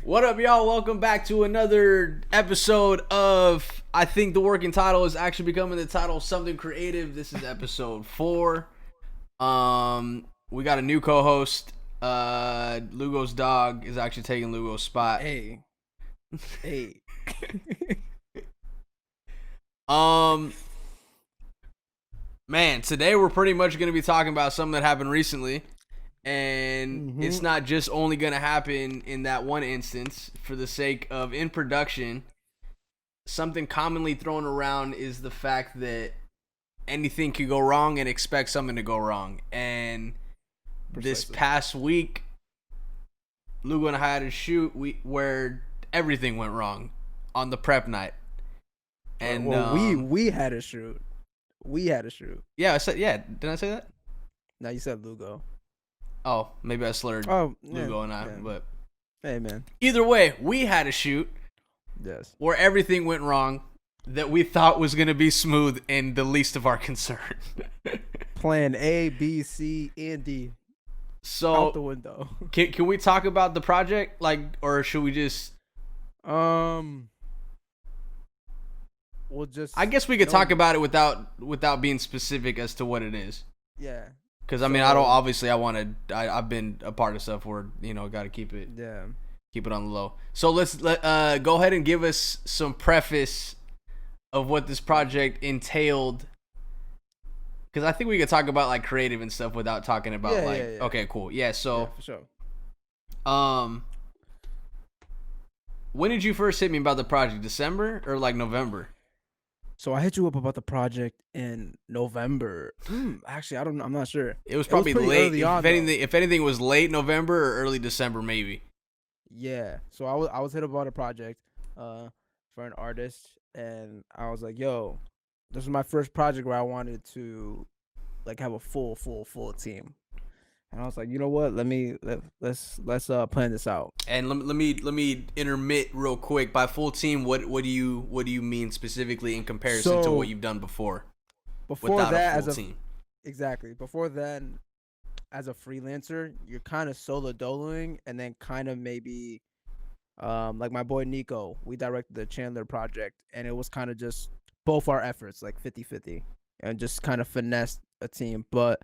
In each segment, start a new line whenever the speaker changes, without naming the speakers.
What up, y'all? Welcome back to another episode of, I think the working title is actually becoming the title Something Creative. This is episode 4. We got a new co-host. Lugo's dog is actually taking Lugo's spot.
Hey.
Man, today we're pretty much going to be talking about something that happened recently. And it's not just only going to happen in that one instance. For the sake of in production, something commonly thrown around is the fact that anything could go wrong and expect something to go wrong. And this past week, Lugo and I had a shoot where everything went wrong on the prep night. And
we had a shoot.
Yeah, I said Didn't I say that?
No, you said Lugo.
Oh, maybe I slurred Lugo and I, but
hey, man.
Either way, we had a shoot where everything went wrong that we thought was going to be smooth and the least of our concern.
Plan A, B, C, and D.
So
out the window.
Can we talk about the project, or should we just?
We'll just.
I guess we could talk about it without being specific as to what it is.
Yeah.
Because I mean, I don't. Obviously, I've been a part of stuff where got to keep it.
Yeah.
Keep it on the low. So let's go ahead and give us some preface of what this project entailed. Because I think we could talk about like creative and stuff without talking about Okay, cool. Yeah. So.
Yeah, for sure.
When did you first hit me about the project? December or like November?
So I hit you up about the project in November. Actually, I'm not sure.
It was probably late. If anything, it was late November or early December, maybe.
Yeah. So I was hit up about a project for an artist, and I was like, "Yo, this is my first project where I wanted to like have a full team." And I was like, you know what? Let's plan this out.
And let me intermit real quick. By full team, what do you mean specifically in comparison to what you've done before?
Before that, exactly. Before then, as a freelancer, you're kind of solo doloing, and then kind of maybe, like my boy Nico, we directed the Chandler project, and it was kind of just both our efforts, like 50-50, and just kind of finessed a team, but.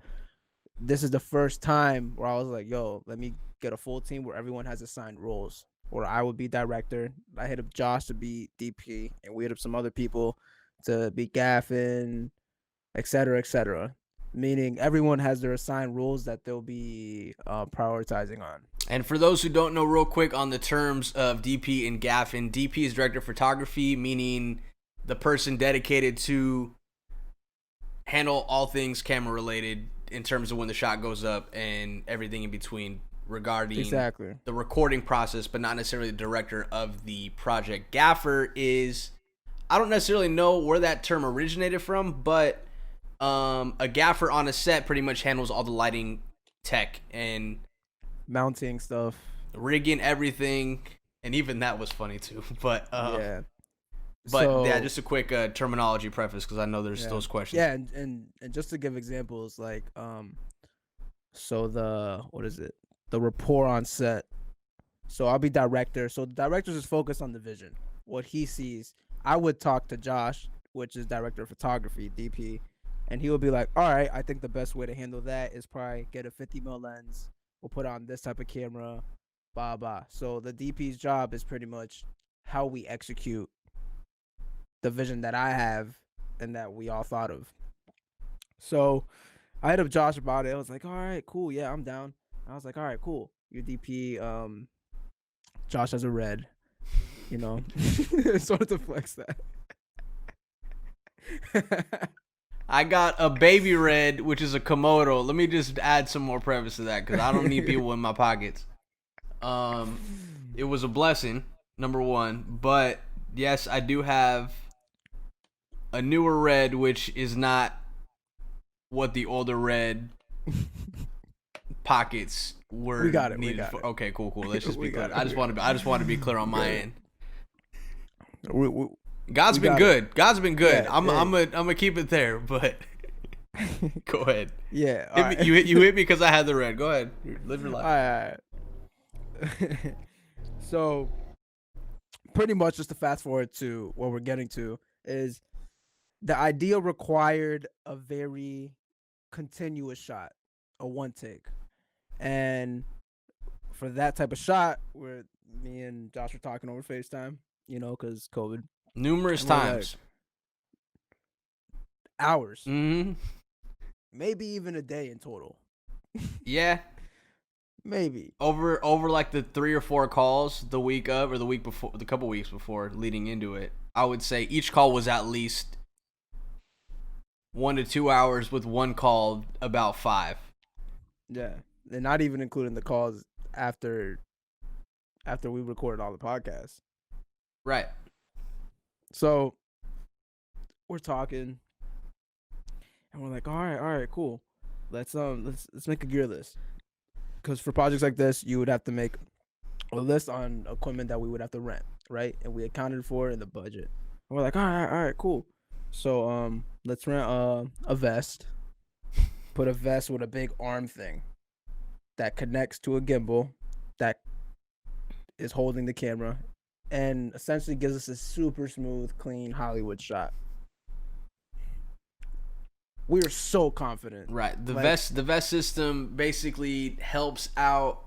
This is the first time where I was like, yo, let me get a full team where everyone has assigned roles. Where I would be director. I hit up Josh to be DP. And we hit up some other people to be gaffing, et cetera. Meaning everyone has their assigned roles that they'll be prioritizing on.
And for those who don't know, real quick on the terms of DP and gaffing, DP is director of photography, meaning the person dedicated to handle all things camera related in terms of when the shot goes up and everything in between regarding the recording process, but not necessarily the director of the project. Gaffer is, I don't necessarily know where that term originated from, but a gaffer on a set pretty much handles all the lighting tech and
mounting stuff,
rigging everything, and even that was funny too. But
yeah.
But so, yeah, just a quick terminology preface because I know there's those questions.
Yeah, and just to give examples, like so the rapport on set. So I'll be director. So the director's just focused on the vision, what he sees. I would talk to Josh, which is director of photography, DP, and he would be like, all right, I think the best way to handle that is probably get a 50mm lens. We'll put on this type of camera, blah blah. So the DP's job is pretty much how we execute the vision that I have and that we all thought of. So I hit up Josh about it. I was like, all right, cool. Yeah, I'm down. I was like, all right, cool. Your DP, Josh has a red, sort of to flex that.
I got a baby red, which is a Komodo. Let me just add some more preface to that because I don't need people in my pockets. It was a blessing, number one. But yes, I do have a newer red, which is not what the older red pockets were needed for. Okay, cool. Let's just be clear. I just want to be clear on my end. God's been good. God's been good. I'm gonna keep it there, but go ahead.
Yeah.
You hit me because I had the red. Go ahead. Live your life.
All right. So pretty much just to fast forward to what we're getting to is the idea required a very continuous shot, a one take. And for that type of shot, where me and Josh were talking over FaceTime, because COVID.
Numerous times.
Hours.
Mm-hmm.
Maybe even a day in total.
Yeah.
Maybe.
Over like the 3 or 4 calls the week of or the week before, the couple weeks before leading into it, I would say each call was at least 1 to 2 hours with one call about 5.
Yeah. And not even including the calls after we recorded all the podcasts.
Right.
So we're talking and we're like, all right, cool. Let's make a gear list. Because for projects like this, you would have to make a list on equipment that we would have to rent, right? And we accounted for it in the budget. And we're like, all right, cool. So let's rent a vest. Put a vest with a big arm thing that connects to a gimbal that is holding the camera and essentially gives us a super smooth, clean Hollywood shot. We are so confident.
Right. The vest system basically helps out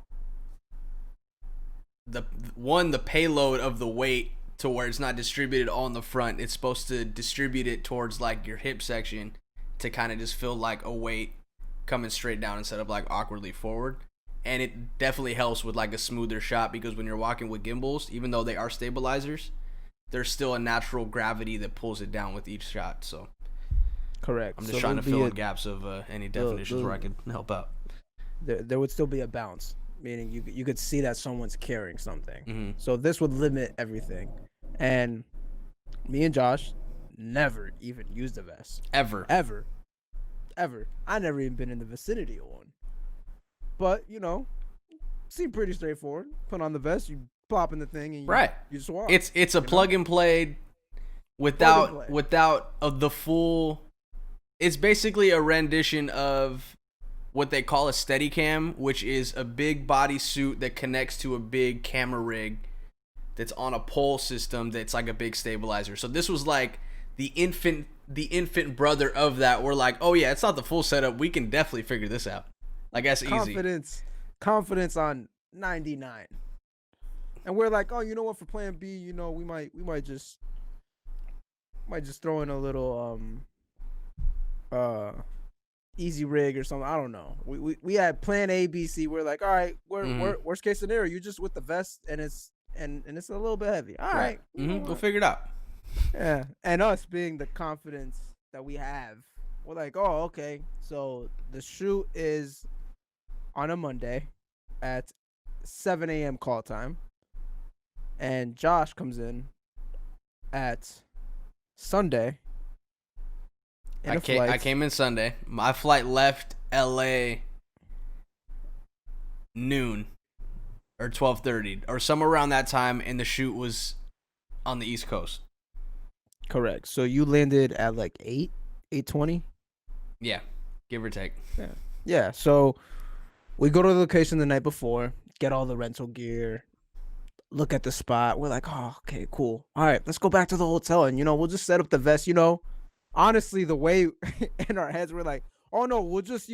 the payload of the weight to where it's not distributed all in the front. It's supposed to distribute it towards like your hip section to kind of just feel like a weight coming straight down instead of like awkwardly forward. And it definitely helps with like a smoother shot because when you're walking with gimbals, even though they are stabilizers, there's still a natural gravity that pulls it down with each shot. So
correct.
I'm just trying to fill in gaps of any definitions where I could help out.
There would still be a bounce, meaning you could see that someone's carrying something.
Mm-hmm.
So this would limit everything. And me and Josh never even used a vest. Ever. I never even been in the vicinity of one. But, seemed pretty straightforward. Put on the vest, you plop in the thing, and you just walk.
It's a plug and play without the full. It's basically a rendition of what they call a Steadicam, which is a big body suit that connects to a big camera rig that's on a pole system that's like a big stabilizer. So this was like the infant brother of that. We're like, oh yeah, it's not the full setup. We can definitely figure this out. Like that's easy.
Confidence on 99. And we're like, oh, you know what? For plan B, we might just throw in a little easy rig or something. I don't know. We had plan A, B, C. We're like, all right, worst case scenario, you just with the vest and it's a little bit heavy. All right.
We'll figure it out.
Yeah. And us being the confidence that we have, we're like, oh, okay. So the shoot is on a Monday at 7 a.m. call time. And Josh comes in at Sunday.
I came in Sunday. My flight left LA noon or 12:30 or somewhere around that time, and the shoot was on the East Coast.
Correct. So you landed at like 8:20?
Yeah, give or take.
Yeah. So we go to the location the night before, get all the rental gear, look at the spot. We're like, oh, okay, cool. All right, let's go back to the hotel and, we'll just set up the vest, Honestly, the way in our heads, we're like, oh, no, we'll just,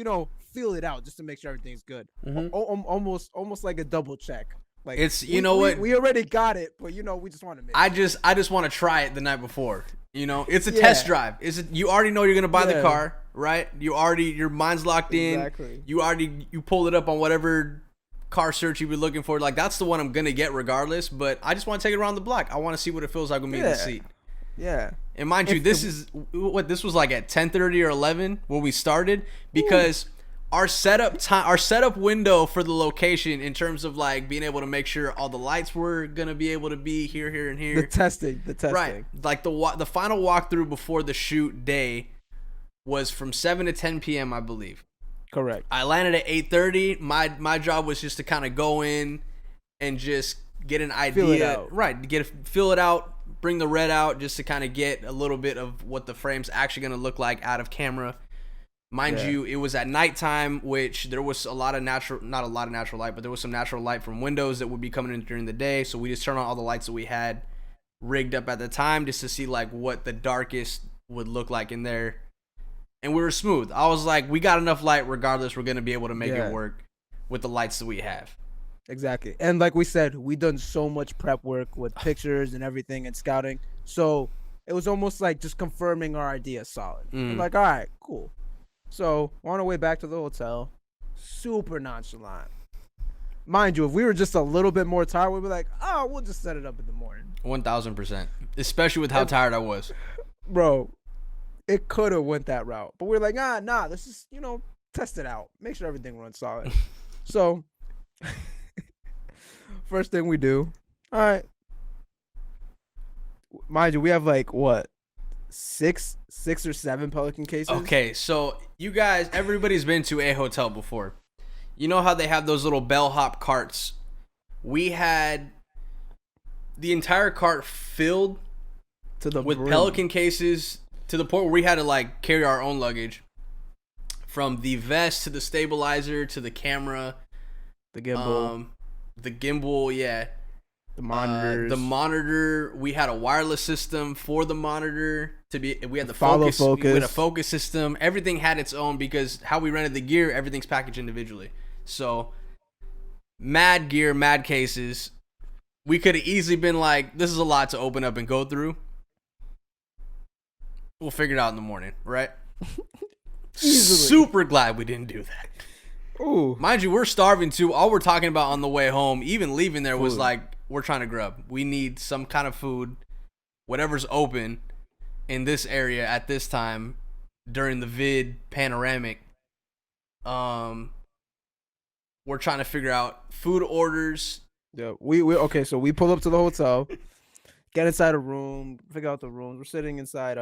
feel it out just to make sure everything's good.
Mm-hmm.
Almost like a double check. Like
it's,
what? We already got it, but, we just want to make it.
I just want to try it the night before. It's a test drive. You already know you're going to buy the car, right? your mind's locked in.
Exactly.
You pulled it up on whatever car search you've been looking for. Like, that's the one I'm going to get regardless, but I just want to take it around the block. I want to see what it feels like with me in the seat.
Yeah.
And mind you, this was like at 10:30 or 11 when we started because our setup window for the location in terms of like being able to make sure all the lights were gonna be able to be here, and here.
The testing.
Right. Like the final walkthrough before the shoot day was from 7 to 10 p.m. I believe.
Correct.
I landed at 8:30. My job was just to kind of go in and just get an idea.
Feel it out.
Right. Feel it out. Bring the red out just to kind of get a little bit of what the frame's actually going to look like out of camera. Mind
Yeah.
you, it was at nighttime, which there was not a lot of natural light, but there was some natural light from windows that would be coming in during the day. So we just turned on all the lights that we had rigged up at the time just to see like what the darkest would look like in there. And we were smooth. I was like, we got enough light regardless. We're going to be able to make it work with the lights that we have.
Exactly. And like we said, we done so much prep work with pictures and everything and scouting. So it was almost like just confirming our idea solid.
Mm.
Like, all right, cool. So on our way back to the hotel, super nonchalant. Mind you, if we were just a little bit more tired, we'd be like, oh, we'll just set it up in the morning.
1,000%. Especially with how tired I was.
Bro, it could have went that route. But we're like, nah, let's just, test it out. Make sure everything runs solid. So first thing we do, all right. Mind you, we have like what? Six or seven Pelican cases.
Okay, so you guys, everybody's been to a hotel before. You know how they have those little bellhop carts? We had the entire cart filled with
brim.
Pelican cases to the point where we had to like carry our own luggage, from the vest to the stabilizer to the camera,
the gimbal,
yeah.
The monitors.
The monitor, we had a wireless system for the monitor we had the
focus.
We had a focus system. Everything had its own because how we rented the gear, everything's packaged individually. So mad gear, mad cases. We could have easily been like, this is a lot to open up and go through. We'll figure it out in the morning, right? Super glad we didn't do that.
Ooh.
Mind you, we're starving too. All we're talking about on the way home, even leaving there, was like, we're trying to grub. We need some kind of food, whatever's open in this area at this time during the vid panoramic. We're trying to figure out food orders.
Yeah, we okay. So we pull up to the hotel, get inside a room, figure out the rooms. We're sitting inside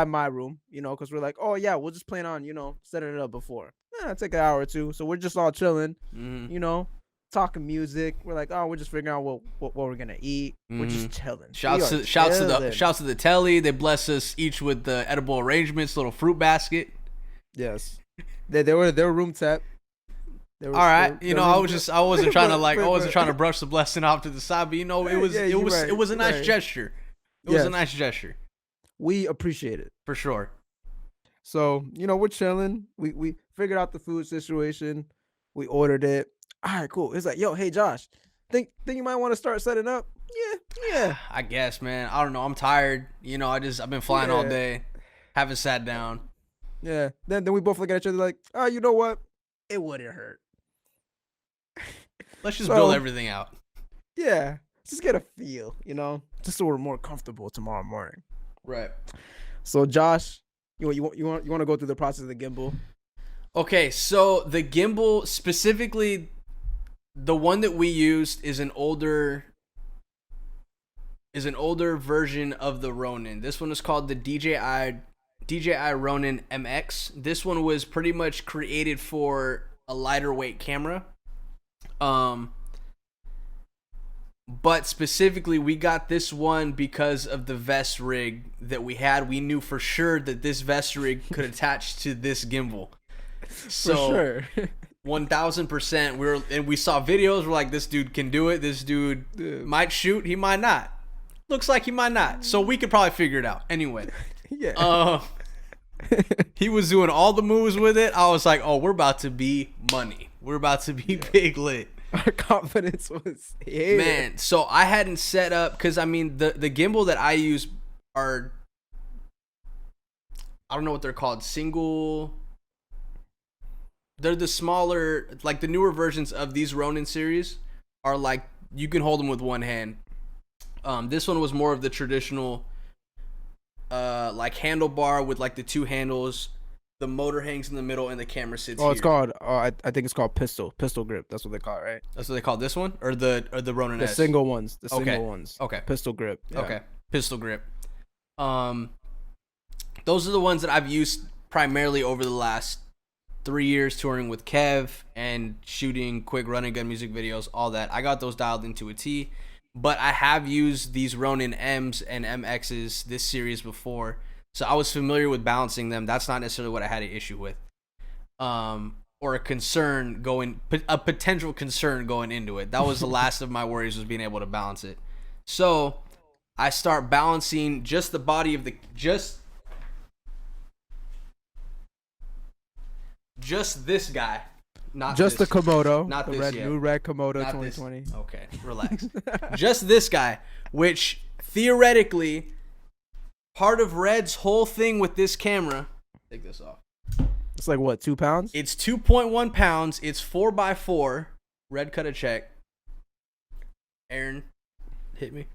my room, because we're like, oh yeah, we'll just plan on setting it up before. Take an hour or two. So we're just all chilling, talking music. We're like, oh, we're just figuring out what we're gonna eat. We're just chilling.
Shouts to the telly. They bless us each with the edible arrangements, little fruit basket.
Yes, they were room tap.
All right, I wasn't trying to brush the blessing off to the side, but it was a nice gesture. It was a nice gesture.
We appreciate it
for sure.
So we're chilling. We figured out the food situation. We ordered it. All right, cool. It's like, yo, hey Josh, think you might want to start setting up? Yeah.
I guess, man. I don't know. I'm tired. I've been flying all day, haven't sat down.
Yeah. Then we both look at each other like, oh, you know what? It wouldn't hurt.
Let's just build everything out.
Yeah. Just get a feel, just so we're more comfortable tomorrow morning.
Right.
So Josh, you want to go through the process of the gimbal?
Okay, so the gimbal, specifically the one that we used, is an older version of the Ronin. This one is called the DJI Ronin MX. This one was pretty much created for a lighter weight camera. But specifically, we got this one because of the vest rig that we had. We knew for sure that this vest rig could attach to this gimbal. So, for sure. 1,000%. We saw videos. We're like, this dude can do it. This dude might shoot. He might not. Looks like he might not. So we could probably figure it out. Anyway.
Yeah.
He was doing all the moves with it. I was like, oh, we're about to be money. We're about to be big lit.
Our confidence was here.
Man, so I hadn't set up, because the gimbal that I use are, I don't know what they're called, they're the smaller, like the newer versions of these Ronin series are like, you can hold them with one hand. This one was more of the traditional like handlebar with like the two handles. The motor hangs in the middle and the camera sits here.
It's called I think it's called pistol grip. That's what they call it, right?
That's what they call this one, or the Ronin S?
The single ones.
Okay.
Pistol grip. Yeah.
Okay. Pistol grip. Those are the ones that I've used primarily over the last 3 years touring with Kev and shooting quick run and gun music videos, all that. I got those dialed into a T, but I have used these Ronin M's and MX's this series before. So I was familiar with balancing them. That's not necessarily what I had an issue with. Or a potential concern going into it. That was the last of my worries, was being able to balance it. So I start balancing just the body of the, just this guy. Not
just
this.
the Komodo.
Not
the
this yet.
new red Komodo
Not
2020.
this. Okay, relax. Just this guy, which theoretically, part of Red's whole thing with this camera. Take this off.
It's like what, 2 pounds?
It's 2.1 pounds. It's 4x4. Red, cut a check. Aaron, hit me.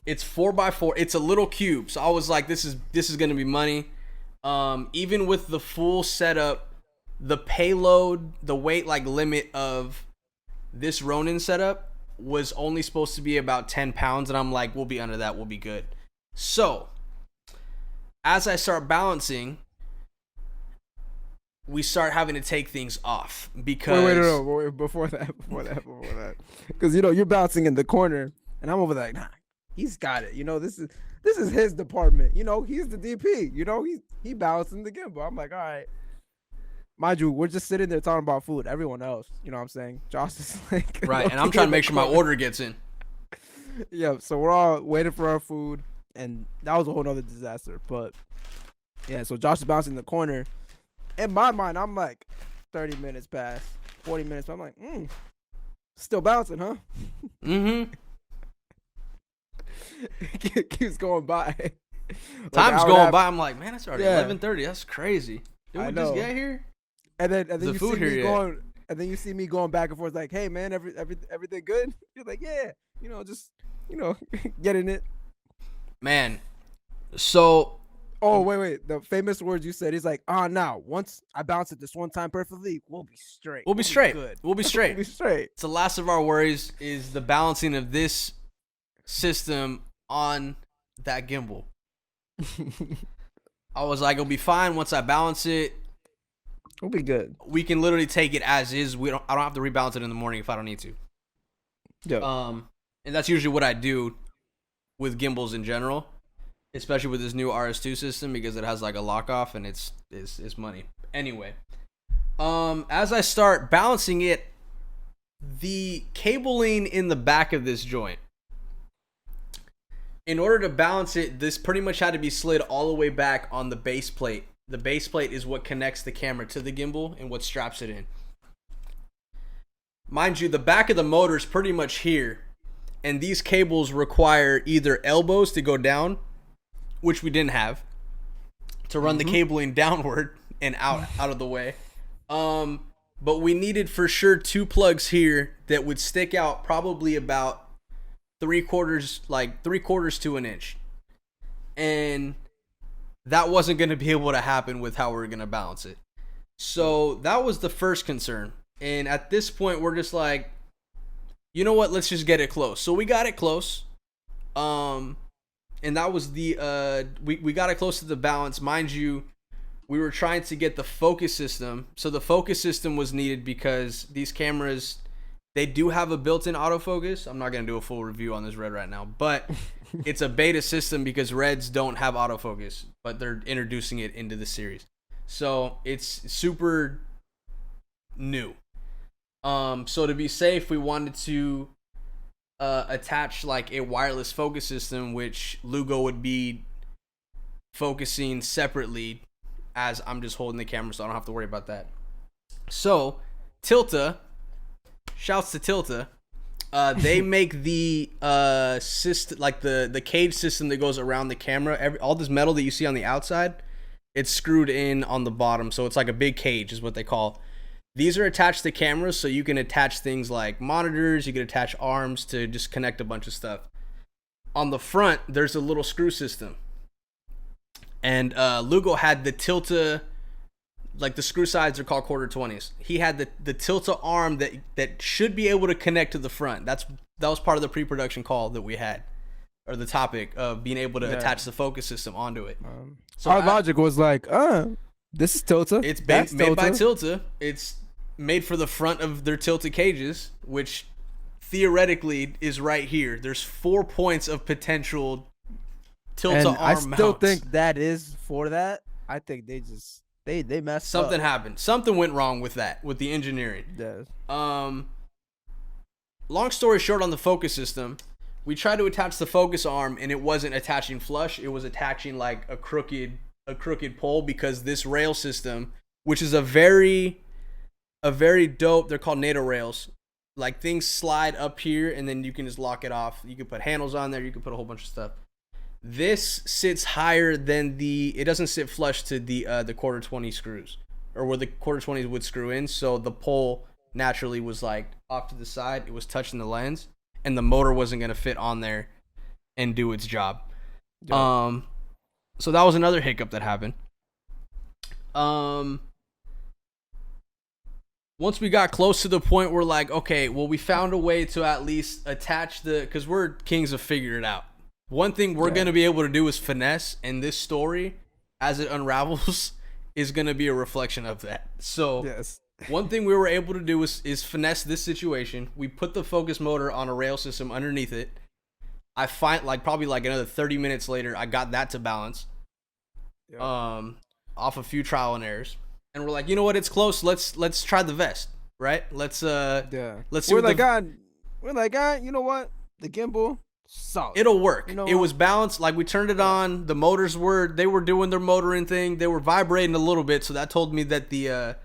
It's 4x4. It's a little cube. So I was like, this is gonna be money. Even with the full setup, the payload, the weight like limit of this Ronin setup was only supposed to be about 10 pounds, and I'm like, we'll be under that. We'll be good. So as I start balancing, we start having to take things off because
wait, before that, because you're bouncing in the corner, and I'm over there like, nah, he's got it. This is his department. He's the DP. He balancing the gimbal. I'm like, all right. Mind you, we're just sitting there talking about food. Everyone else, you know what I'm saying? Josh is like,
right, and I'm trying to make sure my order gets in.
Yeah, so we're all waiting for our food, and that was a whole nother disaster. But yeah, so Josh is bouncing in the corner. In my mind, I'm like 30 minutes past, 40 minutes. I'm like, still bouncing, huh?
Mm-hmm.
Keeps going by.
Time's going by. I'm like, man, it's already 11:30. That's crazy. Did we just get here?
And then
the
you
food
see me
here
going, and then you see me going back and forth, like, hey man, everything good? You're like, yeah, just getting it.
Man, so.
Oh wait, the famous words you said. He's like, now once I bounce it this one time perfectly, we'll be straight.
We'll be straight.
Good.
We'll be straight.
We'll be straight.
It's the last of our worries is the balancing of this system on that gimbal. I was like, it'll be fine once I balance it.
We'll be good.
We can literally take it as is. I don't have to rebalance it in the morning if I don't need to.
Yeah.
And that's usually what I do with gimbals in general, especially with this new RS2 system, because it has like a lock off and it's money. Anyway, as I start balancing it, the cabling in the back of this joint, in order to balance it, this pretty much had to be slid all the way back on the base plate. The base plate is what connects the camera to the gimbal and what straps it in. Mind you, the back of the motor is pretty much here, and these cables require either elbows to go down, which we didn't have, to run the cabling downward and out of the way. But we needed for sure 2 plugs here that would stick out probably about 3/4 to an inch. And that wasn't going to be able to happen with how we were going to balance it. So that was the first concern. And at this point, we're just like, you know what? Let's just get it close. So we got it close. And that was the, we got it close to the balance. Mind you, we were trying to get the focus system. So the focus system was needed because these cameras, they do have a built-in autofocus. I'm not going to do a full review on this Red right now, but it's a beta system because Reds don't have autofocus, but they're introducing it into the series. So it's super new. So to be safe, we wanted to attach like a wireless focus system, which Lugo would be focusing separately as I'm just holding the camera, so I don't have to worry about that. So Tilta, shouts to Tilta, they make the system, like the cage system that goes around the camera. All this metal that you see on the outside, it's screwed in on the bottom, so it's like a big cage is what they call. These are attached to cameras, so you can attach things like monitors, you can attach arms to just connect a bunch of stuff. On the front, there's a little screw system. And Lugo had the Tilta, like the screw sides are called 1/4-20s. He had the Tilta arm that should be able to connect to the front. That was part of the pre-production call that we had, or the topic of being able to attach the focus system onto it.
So our logic was like, this is Tilta.
It's made by Tilta. It's made for the front of their Tilta cages, which theoretically is right here. There's 4 points of potential tilt
And
to arm
I still
mounts.
think that is for that. I think they just they messed
Something
up.
happened. Something went wrong with the engineering.
Yes.
Long story short, on the focus system, we tried to attach the focus arm and it wasn't attaching flush. It was attaching like a crooked pole, because this rail system, which is a very dope, they're called NATO rails. Like, things slide up here and then you can just lock it off. You can put handles on there. You can put a whole bunch of stuff. This sits higher than it doesn't sit flush to the quarter 20 screws, or where the quarter 20s would screw in. So the pole naturally was like off to the side. It was touching the lens, and the motor wasn't going to fit on there and do its job. Yeah. So that was another hiccup that happened. Once we got close to the point, we're like, okay, well, we found a way to at least attach because we're kings of figure it out. One thing we're going to be able to do is finesse, and this story, as it unravels, is going to be a reflection of that. So
Yes.
one thing we were able to do is finesse this situation. We put the focus motor on a rail system underneath it. I find probably another 30 minutes later, I got that to balance.
Yep.
Off a few trial and errors. And we're like, you know what? It's close. Let's try the vest, right? Let's see.
We're like, you know what? The gimbal, solid.
It'll work.
You know
it
what?
was balanced. Like, we turned it on. The motors were doing their motoring thing. They were vibrating a little bit, so that told me that the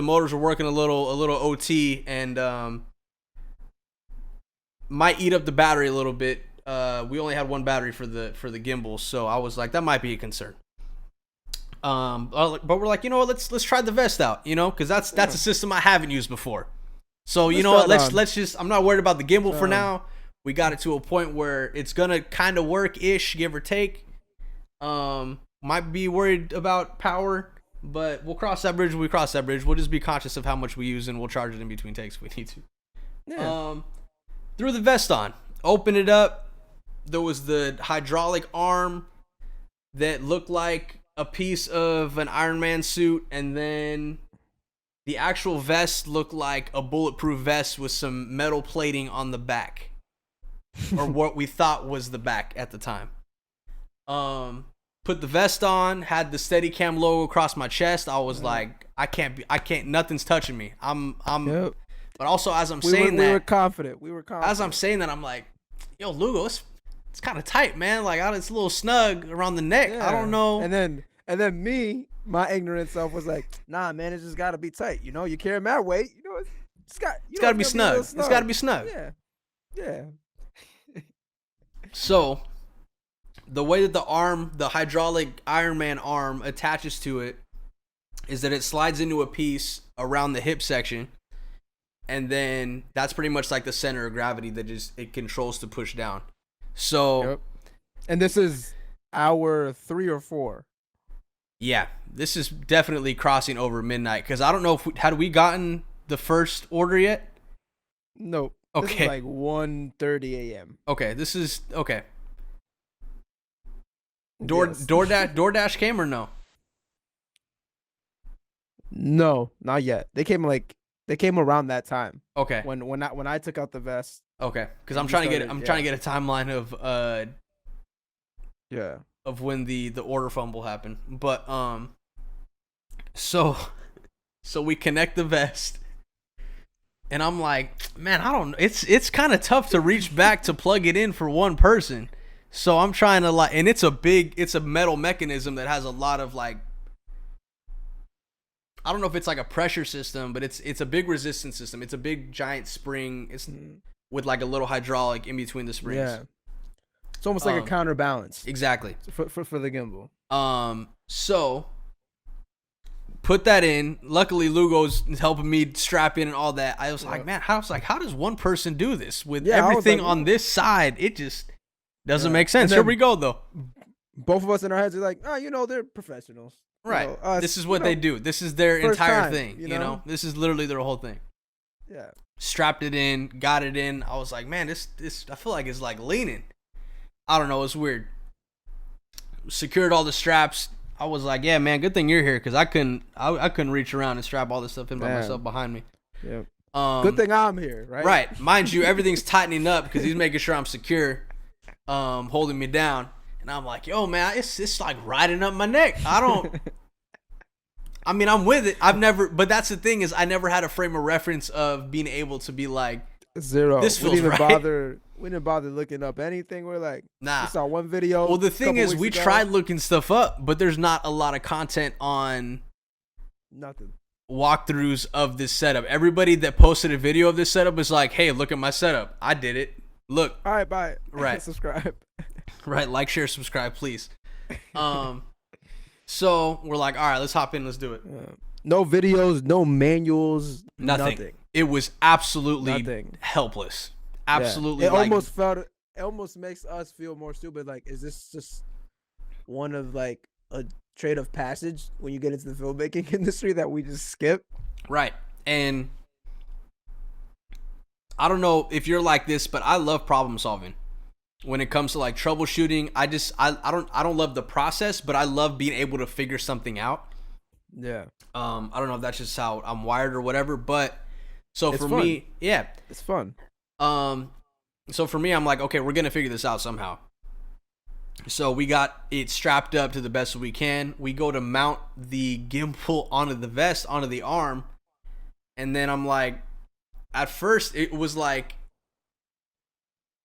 motors were working a little OT, and might eat up the battery a little bit. We only had one battery for the gimbal, so I was like, that might be a concern. But we're like, you know what? Let's try the vest out, because that's a system I haven't used before. So you know what? Let's just. I'm not worried about the gimbal for now. We got it to a point where it's gonna kind of work ish, give or take. Might be worried about power, but we'll cross that bridge when we cross that bridge. We'll just be conscious of how much we use, and we'll charge it in between takes if we need to.
Yeah.
Threw the vest on, opened it up. There was the hydraulic arm that looked like a piece of an Iron Man suit, and then the actual vest looked like a bulletproof vest with some metal plating on the back, or what we thought was the back at the time. Put the vest on, had the Steadicam logo across my chest. I was like, I can't, nothing's touching me.
Yep.
But also, as I'm
We
saying
were confident.
as I'm saying that, I'm like, yo, Lugo, it's kind of tight, man. Like, it's a little snug around the neck.
Yeah.
I don't know.
And then me, my ignorant self was like, nah, man, it's just gotta be tight. You carry mad weight. It's gotta
be snug. It's gotta be snug.
Yeah. Yeah.
So, the way that the hydraulic Iron Man arm attaches to it is that it slides into a piece around the hip section, and then that's pretty much like the center of gravity that it controls to push down. So,
Yep. And this is hour 3 or 4.
Yeah, this is definitely crossing over midnight, because I don't know had we gotten the first order yet?
Nope.
Okay.
This is like 1:30 a.m.
Okay, this is okay.
Yes.
DoorDash came or no?
No, not yet. They came around that time.
Okay.
When I took out the vest.
Okay, because
And
I'm
you
trying
started-
to get a timeline
Yeah.
of when the order fumble happened. But so we connect the vest, and I'm like, man, I don't know. It's kind of tough to reach back to plug it in for one person. So I'm trying to and it's a metal mechanism that has a lot of I don't know if it's like a pressure system, but it's a big resistance system. It's a big giant spring. It's with like a little hydraulic in between the springs.
Yeah. It's almost like a counterbalance.
Exactly.
For the gimbal.
So put that in. Luckily, Lugo's helping me strap in and all that. I was like, man, how does one person do this with everything on this side? It just doesn't make sense. Here we go, though.
Both of us in our heads are like, they're professionals.
Right. This is what they do. This is their entire thing.
You know?
This is literally their whole thing.
Yeah.
Strapped it in, got it in. I was like, man, this I feel like it's like leaning. I don't know. It's weird. Secured all the straps. I was like, yeah, man, good thing you're here, because I couldn't reach around and strap all this stuff in by myself behind me.
Yeah. Good thing I'm here, right?
Right. Mind you, everything's tightening up because he's making sure I'm secure, holding me down. And I'm like, yo, man, it's like riding up my neck. I mean, I'm with it. But that's the thing is I never had a frame of reference of being able to be like,
Zero.
this feels
we didn't
right.
We didn't bother looking up anything. We're like,
nah.
We saw one video.
Well, the thing is, we tried looking stuff up, but there's not a lot of content on
nothing
walkthroughs of this setup. Everybody that posted a video of this setup was like, hey, look at my setup. I did it. Look.
All right, bye.
Right.
Subscribe.
Right. Like, share, subscribe, please. So we're like, all right, let's hop in. Let's do it.
No videos, no manuals, nothing.
It was absolutely helpless. Absolutely.
Yeah. It almost makes us feel more stupid. Like, is this just one of like a trade of passage when you get into the filmmaking industry that we just skip? Right.
And I don't know if you're like this, but I love problem solving. When it comes to like troubleshooting, I don't love the process, but I love being able to figure something out.
Yeah.
I don't know if that's just how I'm wired or whatever, but so
it's
for
fun.
me, yeah,
it's fun.
So for me, I'm like, okay, we're gonna figure this out somehow. So we got it strapped up to the best we can. We go to mount the gimbal onto the vest, onto the arm, and then I'm like, at first it was like,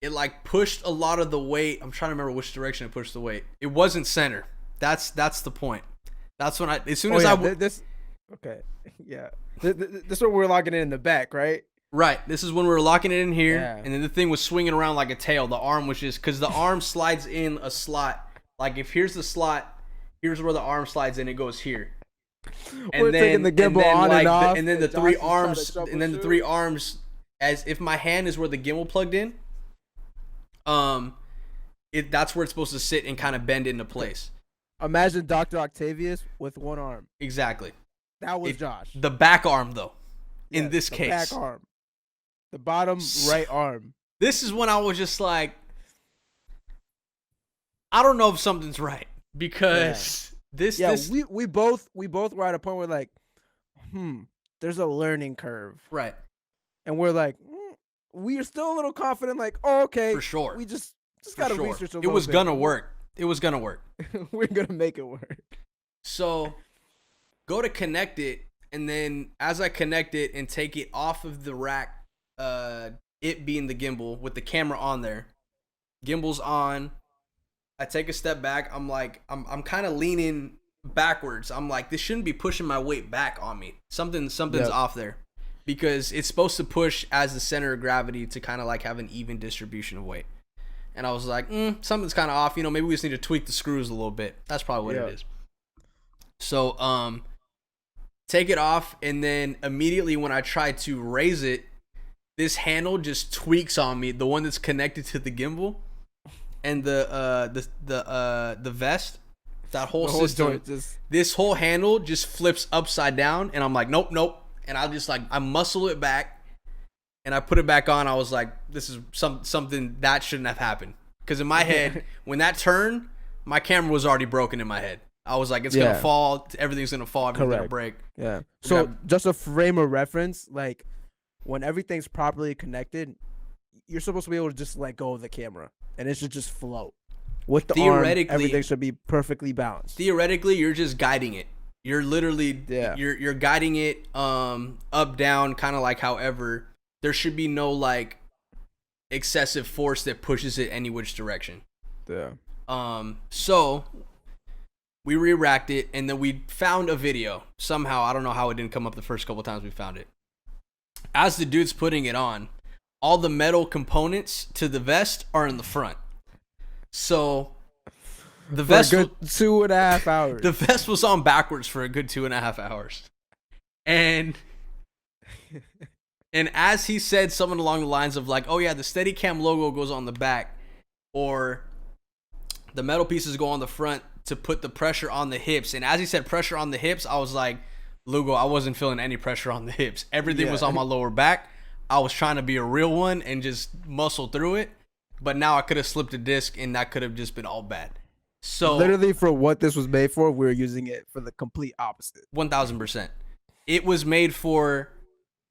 it like pushed a lot of the weight. I'm trying to remember which direction it pushed the weight. It wasn't center. That's the point. That's when this
is when we're locking it in the back, right?
Right. This is when we were locking it in here, and then the thing was swinging around like a tail. The arm was just because the arm slides in a slot. Like if here's the slot, here's where the arm slides in. It goes here. And
we're taking the gimbal on and off,
and then the three arms, and then the three arms, as if my hand is where the gimbal plugged in. That's where it's supposed to sit and kind of bend into place.
Imagine Dr. Octavius with one arm.
Exactly.
That was Josh.
The back arm, though. In this case,
back arm. The bottom right arm.
This is when I was just like, I don't know if something's right because this.
We both were at a point where like, there's a learning curve,
right?
And we're like, we are still a little confident, like, oh, okay,
for sure.
We just gotta research a little bit.
It was gonna work. It was gonna work.
We're gonna make it work.
So, go to connect it, and then as I connect it and take it off of the rack, it being the gimbal with the camera on there, gimbal's on. I take a step back. I'm like, I'm kind of leaning backwards. I'm like, this shouldn't be pushing my weight back on me. Something's off there, because it's supposed to push as the center of gravity to kind of like have an even distribution of weight. And I was like, something's kind of off. Maybe we just need to tweak the screws a little bit. That's probably what it is. So, take it off, and then immediately when I try to raise it, this handle just tweaks on me. The one that's connected to the gimbal and the vest, that whole system. This whole handle just flips upside down, and I'm like, nope. And I muscle it back, and I put it back on. I was like, this is something that shouldn't have happened. Because in my head, when that turned, my camera was already broken in my head. I was like, it's gonna fall. Everything's gonna fall. Everything's gonna break.
Yeah. So just a frame of reference, like when everything's properly connected, you're supposed to be able to just let go of the camera, and it should just float. With the arm, everything should be perfectly balanced.
Theoretically, you're just guiding it. You're literally you're guiding it up, down, kind of like however. There should be no like excessive force that pushes it any which direction.
Yeah.
So we re-racked it, and then we found a video. Somehow, I don't know how it didn't come up the first couple times we found it. As the dude's putting it on, all the metal components to the vest are in the front. So the vest
for a good 2.5 hours.
The vest was on backwards for a good 2.5 hours. And as he said something along the lines of like, oh yeah, the Steadicam logo goes on the back, or the metal pieces go on the front to put the pressure on the hips. And as he said pressure on the hips, I was like, Lugo, I wasn't feeling any pressure on the hips. Everything was on my lower back. I was trying to be a real one and just muscle through it. But now I could have slipped a disc, and that could have just been all bad. So
literally, for what this was made for, we were using it for the complete opposite.
1000%. It was made for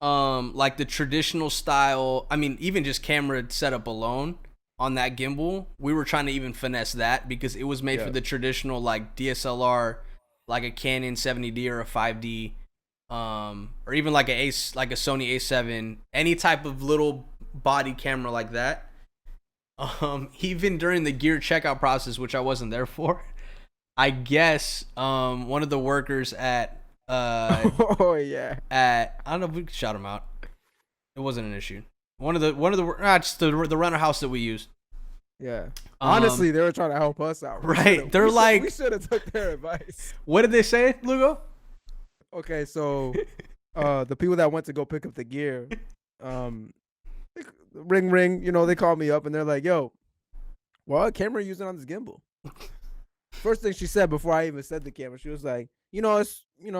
like the traditional style. I mean, even just camera setup alone. on that gimbal, we were trying to even finesse that because it was made for the traditional like DSLR, like a Canon 70D or a 5D, or even like a Sony A7, any type of little body camera like that. Even during the gear checkout process, which I wasn't there for, I guess one of the workers at I don't know if we could shout him out. It wasn't an issue. Just the rental house that we used.
Yeah. Honestly, they were trying to help us out.
Right.
We should have took their advice.
What did they say, Lugo?
Okay, so the people that went to go pick up the gear, ring, they called me up and they're like, yo, what camera are you using on this gimbal? First thing she said before I even said the camera, she was like, it's, you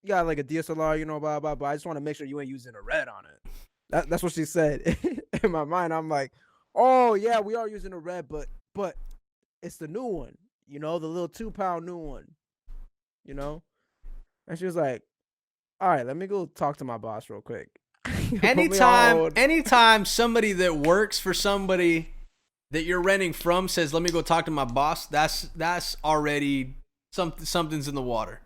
got like a DSLR, blah, blah, blah. I just want to make sure you ain't using a red on it. That's what she said. In my mind, I'm like, oh, yeah, we are using a red, but it's the new one, the little 2-pound new one, And she was like, all right, let me go talk to my boss real quick.
Anytime somebody that works for somebody that you're renting from says, let me go talk to my boss, that's already something's in the water.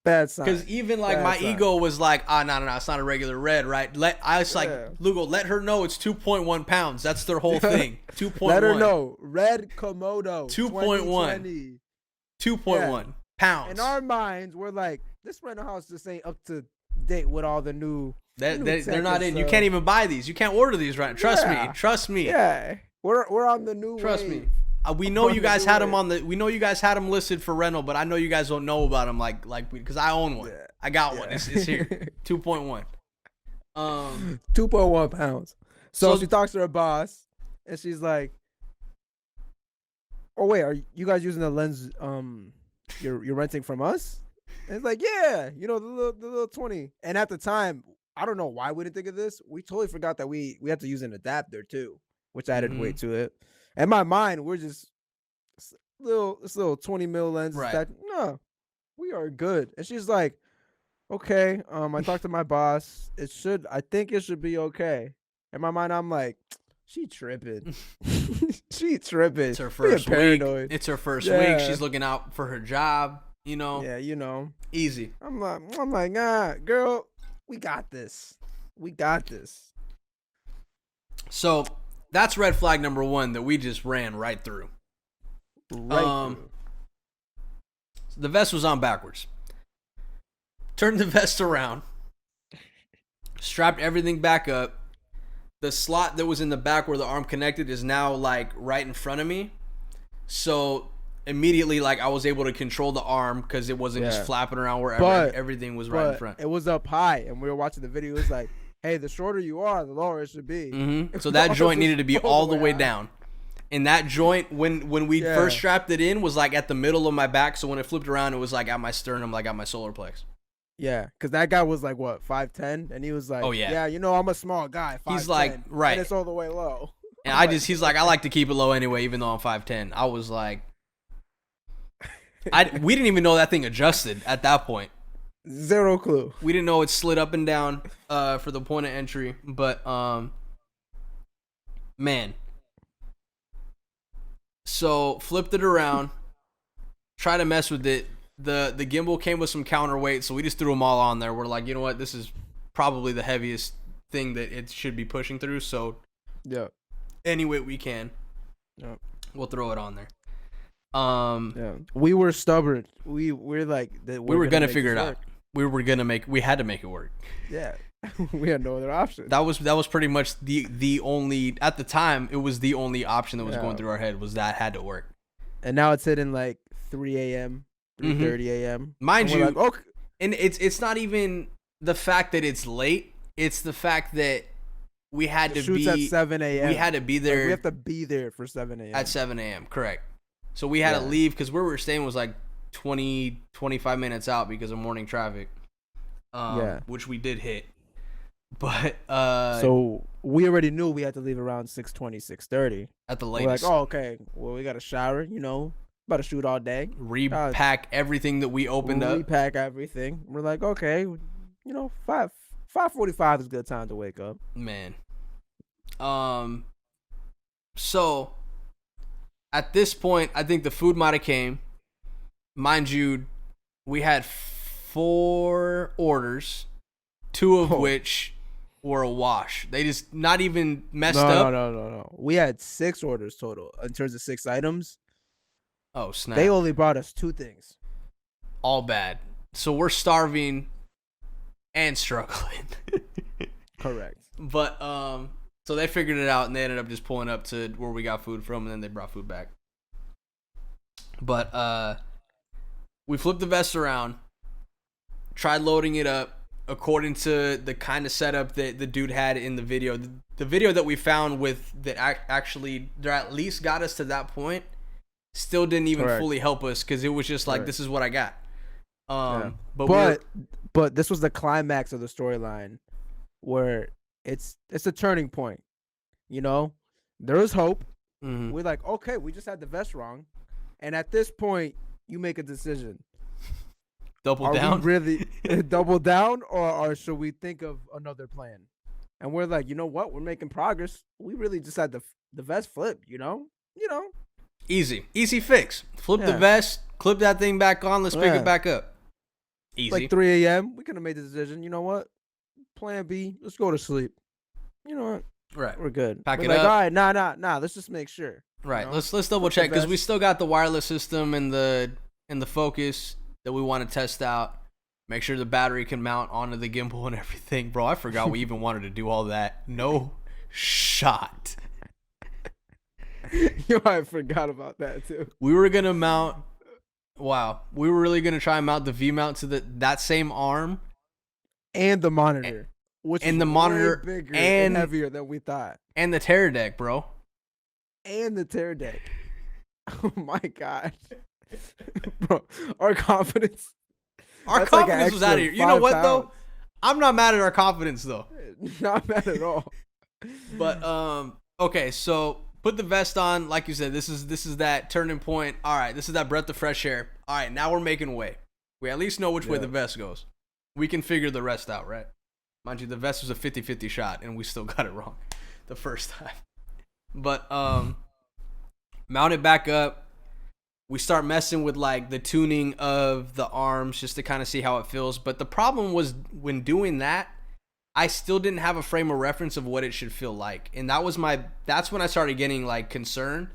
Bad sign.
Because even like my ego was like, no, it's not a regular red, right? Lugo, let her know it's 2.1 pounds. That's their whole thing. 2.1.
Let her know. Red Komodo.
2.1. 2.1 pounds.
In our minds, we're like, this rental house just ain't up to date with all the new.
They're not in. You can't even buy these. You can't order these, right? Trust me.
Yeah, we're on the new.
Trust me. We know you guys had them We know you guys had them listed for rental, but I know you guys don't know about them, because I own one. Yeah. I got one. It's here. 2.1.
2.1 pounds. So she talks to her boss, and she's like, "Oh wait, are you guys using the lens? You're renting from us?" And it's like, "Yeah, the little 20." And at the time, I don't know why we didn't think of this. We totally forgot that we had to use an adapter too, which added weight to it. In my mind, we're just this little 20 mil lens.
Right.
No, we are good. And she's like, okay. I talked to my boss. I think it should be okay. In my mind, I'm like, she tripping. She tripping.
It's her first week. It's her first week. She's looking out for her job.
Yeah,
easy.
I'm like, girl, we got this.
So that's red flag number 1 that we just ran right through. The vest was on backwards. Turned the vest around. Strapped everything back up. The slot that was in the back where the arm connected is now like right in front of me. So immediately, I was able to control the arm because it wasn't just flapping around wherever. Everything was right in front.
It was up high, and we were watching the video. It was like, hey, the shorter you are, the lower it should be.
Mm-hmm. So that joint needed to be all the way down. And that joint, when we first strapped it in, was like at the middle of my back. So when it flipped around, it was like at my sternum, like at my solar plex.
Yeah, because that guy was like, what, 5'10"? And he was like, oh, yeah, I'm a small guy, 5'10".
He's like, right.
And it's all the way low.
And he's like, I like to keep it low anyway, even though I'm 5'10". I was like, we didn't even know that thing adjusted at that point.
Zero clue.
We didn't know it slid up and down for the point of entry, but man. So flipped it around, try to mess with it. The gimbal came with some counterweight, so we just threw them all on there. We're like, you know what? This is probably the heaviest thing that it should be pushing through. So any weight we can, we'll throw it on there.
We were stubborn. We're like,
we were gonna figure it out. We had to make it work.
Yeah. We had no other option.
That was pretty much the only, at the time, it was the only option that was going through our head, was that had to work.
And now it's hitting like 3 a.m., 3:30 a.m.
Mind you, like, okay. And it's not even the fact that it's late. It's the fact that we had to be
at 7 a.m.
We had to be there.
We have to be there for 7 a.m.
At 7 a.m. Correct. So we had to leave because where we were staying was like 25 minutes out because of morning traffic. Which we did hit. But
so we already knew we had to leave around 6:20, 6:30
at the latest.
We're like, oh, okay. Well, we got to shower. About to shoot all day.
Repack everything that we opened up.
Repack everything. We're like, okay, 5:45 is a good time to wake up.
Man. So at this point, I think the food might have came. Mind you, we had 4 orders, 2 of which were a wash. They just not even messed up.
No. We had 6 orders total in terms of 6 items.
Oh, snap.
They only brought us 2 things.
All bad. So we're starving and struggling.
Correct.
But so they figured it out and they ended up just pulling up to where we got food from and then they brought food back. But we flipped the vest around, tried loading it up according to the kind of setup that the dude had in the video. The video that we found with that actually at least got us to that point still didn't even fully help us because it was just like, this is what I got.
But this was the climax of the storyline where it's a turning point. You know, there is hope.
Mm-hmm.
We're like, okay, we just had the vest wrong. And at this point, you make a decision.
Double down?
Are we really double down or should we think of another plan? And we're like, you know what? We're making progress. We really just had the vest flip, you know?
Easy fix. Flip the vest, clip that thing back on, let's pick it back up. Easy.
Like 3 a.m., we could have made the decision. You know what? Plan B, let's go to sleep. You know what?
Right.
We're good.
Pack
we're
it
like,
up.
All right, nah. Let's just make sure.
Right.
You know?
Let's double check because we still got the wireless system and the focus that we want to test out. Make sure the battery can mount onto the gimbal and everything. Bro, I forgot we even wanted to do all that. No shot.
Yo, I forgot about that too.
We were gonna mount. Wow, we were really gonna try and mount the V mount to that same arm
and the monitor, which
and
is
the monitor
way bigger
and
heavier than we thought,
and the tear deck, bro,
and the tear deck. Oh my god, bro, our confidence.
Our confidence was out of here. You know what though? I'm not mad at our confidence though.
Not mad at all.
But okay, so. Put the vest on, like you said. This is that turning point. All right, this is that breath of fresh air. All right, now we're making way. We at least know which way the vest goes. We can figure the rest out, right? Mind you, the vest was a 50-50 shot, and we still got it wrong the first time. But mount it back up. We start messing with like the tuning of the arms just to kind of see how it feels. But the problem was when doing that, I still didn't have a frame of reference of what it should feel like. And that's when I started getting like concerned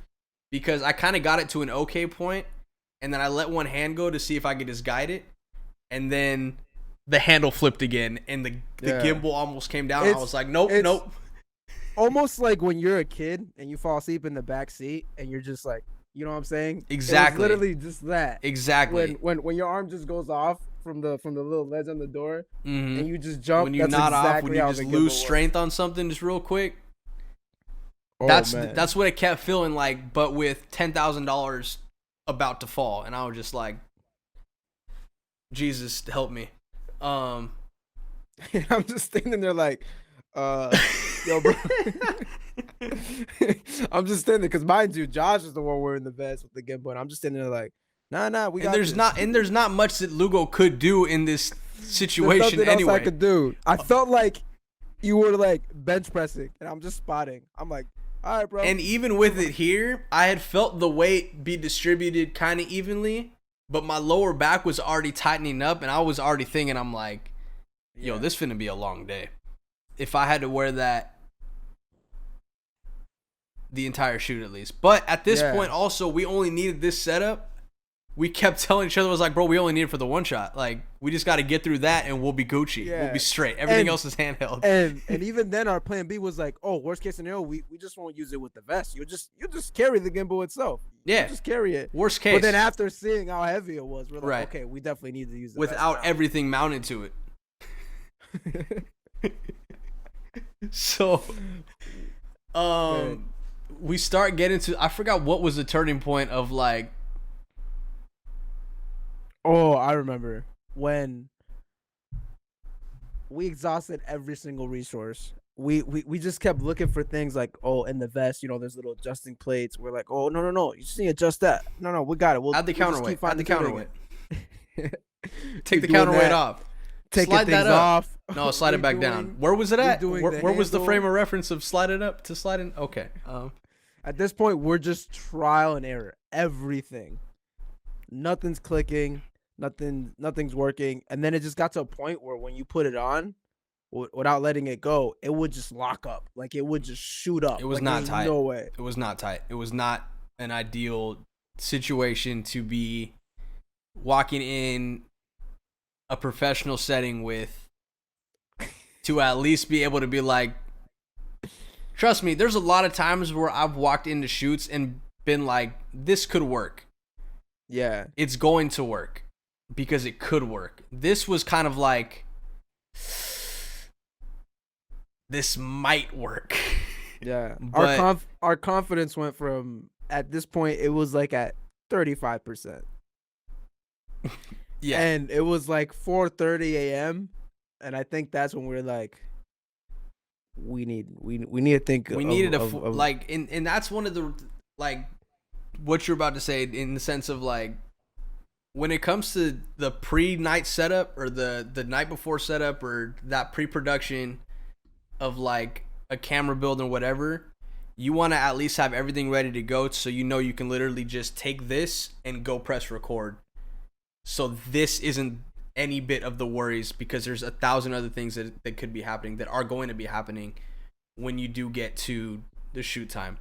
because I kind of got it to an okay point and then I let one hand go to see if I could just guide it. And then the handle flipped again and the gimbal almost came down. I was like, nope.
Almost like when you're a kid and you fall asleep in the back seat and you're just like, you know what I'm saying?
Exactly.
It's literally just that.
Exactly.
When your arm just goes off from the little ledge on the door,
mm-hmm.
and you just jump.
When you nod off, when you just lose strength on something, just real quick. Oh, that's what it kept feeling like, but with $10,000 about to fall, and I was just like, Jesus, help me.
I'm just standing there like, yo, bro. I'm just standing there because mind you, Josh is the one wearing the vest with the gimbal, and I'm just standing there like. Nah, we got
there's
this.
there's not much that Lugo could do in this situation
there's
anyway.
Else I could do. I felt like you were like bench pressing, and I'm just spotting. I'm like, all right, bro.
And even with it here, I had felt the weight be distributed kind of evenly, but my lower back was already tightening up, and I was already thinking, I'm like, yo, this finna be a long day. If I had to wear that the entire shoot at least. But at this point, also, we only needed this setup. We kept telling each other, was like, bro, we only need it for the one shot. Like, we just got to get through that and we'll be Gucci. Yeah. We'll be straight. Everything else is handheld.
And even then, our plan B was like, oh, worst case scenario, we just won't use it with the vest. You'll just carry the gimbal itself.
Yeah.
You'll just carry it.
Worst case.
But then after seeing how heavy it was, we're like,
right.
Okay, we definitely need to use it
without everything mounted to it. So, we start getting to, I forgot what was the turning point of like,
oh, I remember when we exhausted every single resource. We just kept looking for things like, oh, in the vest, you know, there's little adjusting plates. We're like, oh, no, you just need to adjust that. No, we got it. We'll
add the counterweight. Add the counterweight. Take the
doing
counterweight off.
Taking
slide
things
that up.
off.
No, slide it back down. Where was it at? Where was the
handle.
frame of reference of slide it up to slide in? Okay.
At this point, we're just trial and error. Everything. Nothing's clicking. Nothing's working. And then it just got to a point where when you put it on, without letting it go, it would just lock up. Like it would just shoot up.
It was
like,
not tight.
No way.
It was not tight. It was not an ideal situation to be walking in a professional setting with, to at least be able to be like, trust me, there's a lot of times where I've walked into shoots and been like, this could work.
Yeah.
It's going to work because it could work. This was kind of like, this might work.
Yeah.
But
Our confidence went from, at this point, it was like at 35%.
Yeah.
And it was like 4:30 a.m. And I think that's when we were like, we need to think.
We needed like, and that's one of the, like, what you're about to say, in the sense of like, when it comes to the pre-night setup or the night before setup or that pre-production of like a camera build or whatever, you want to at least have everything ready to go, so you know you can literally just take this and go press record. So this isn't any bit of the worries, because there's 1,000 other things that could be happening, that are going to be happening when you do get to the shoot time.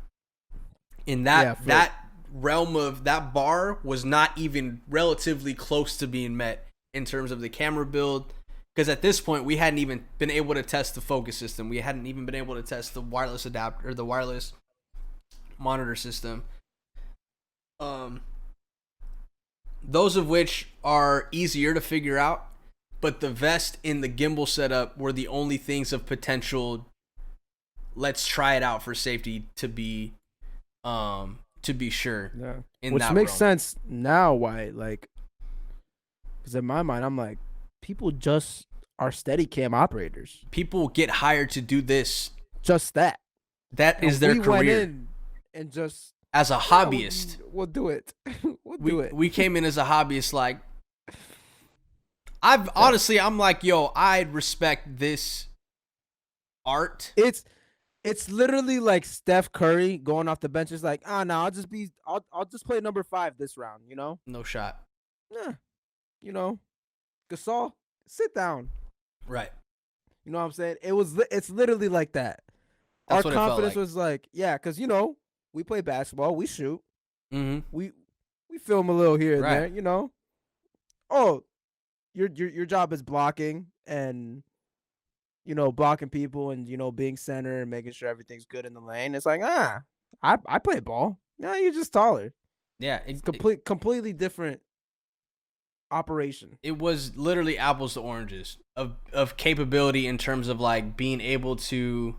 In that realm of that bar was not even relatively close to being met in terms of the camera build, because at this point we hadn't even been able to test the focus system. We hadn't even been able to test the wireless adapter, or the wireless monitor system. Those of which are easier to figure out, but the vest in the gimbal setup were the only things of potential, let's try it out for safety, to be sure.
Yeah. Which makes sense now why, like, because in my mind I'm like, people just are steady cam operators.
People get hired to do this.
Just that.
That is their career.
Went in and just,
as a hobbyist.
We'll do it. do it.
We came in as a hobbyist. Like, honestly, I'm like, yo, I respect this art.
It's literally like Steph Curry going off the bench. It's like, no, I'll just play number 5 this round, you know?
No shot.
Yeah. You know, Gasol, sit down.
Right.
You know what I'm saying? It's literally like that.
That's
our confidence was like, yeah, because, you know, we play basketball, we shoot, we film a little here and there, you know. Oh, your job is blocking and, you know, blocking people and, you know, being center and making sure everything's good in the lane. It's like, I play ball. No, you're just taller.
Yeah,
it's completely different operation.
It was literally apples to oranges of capability in terms of like being able to,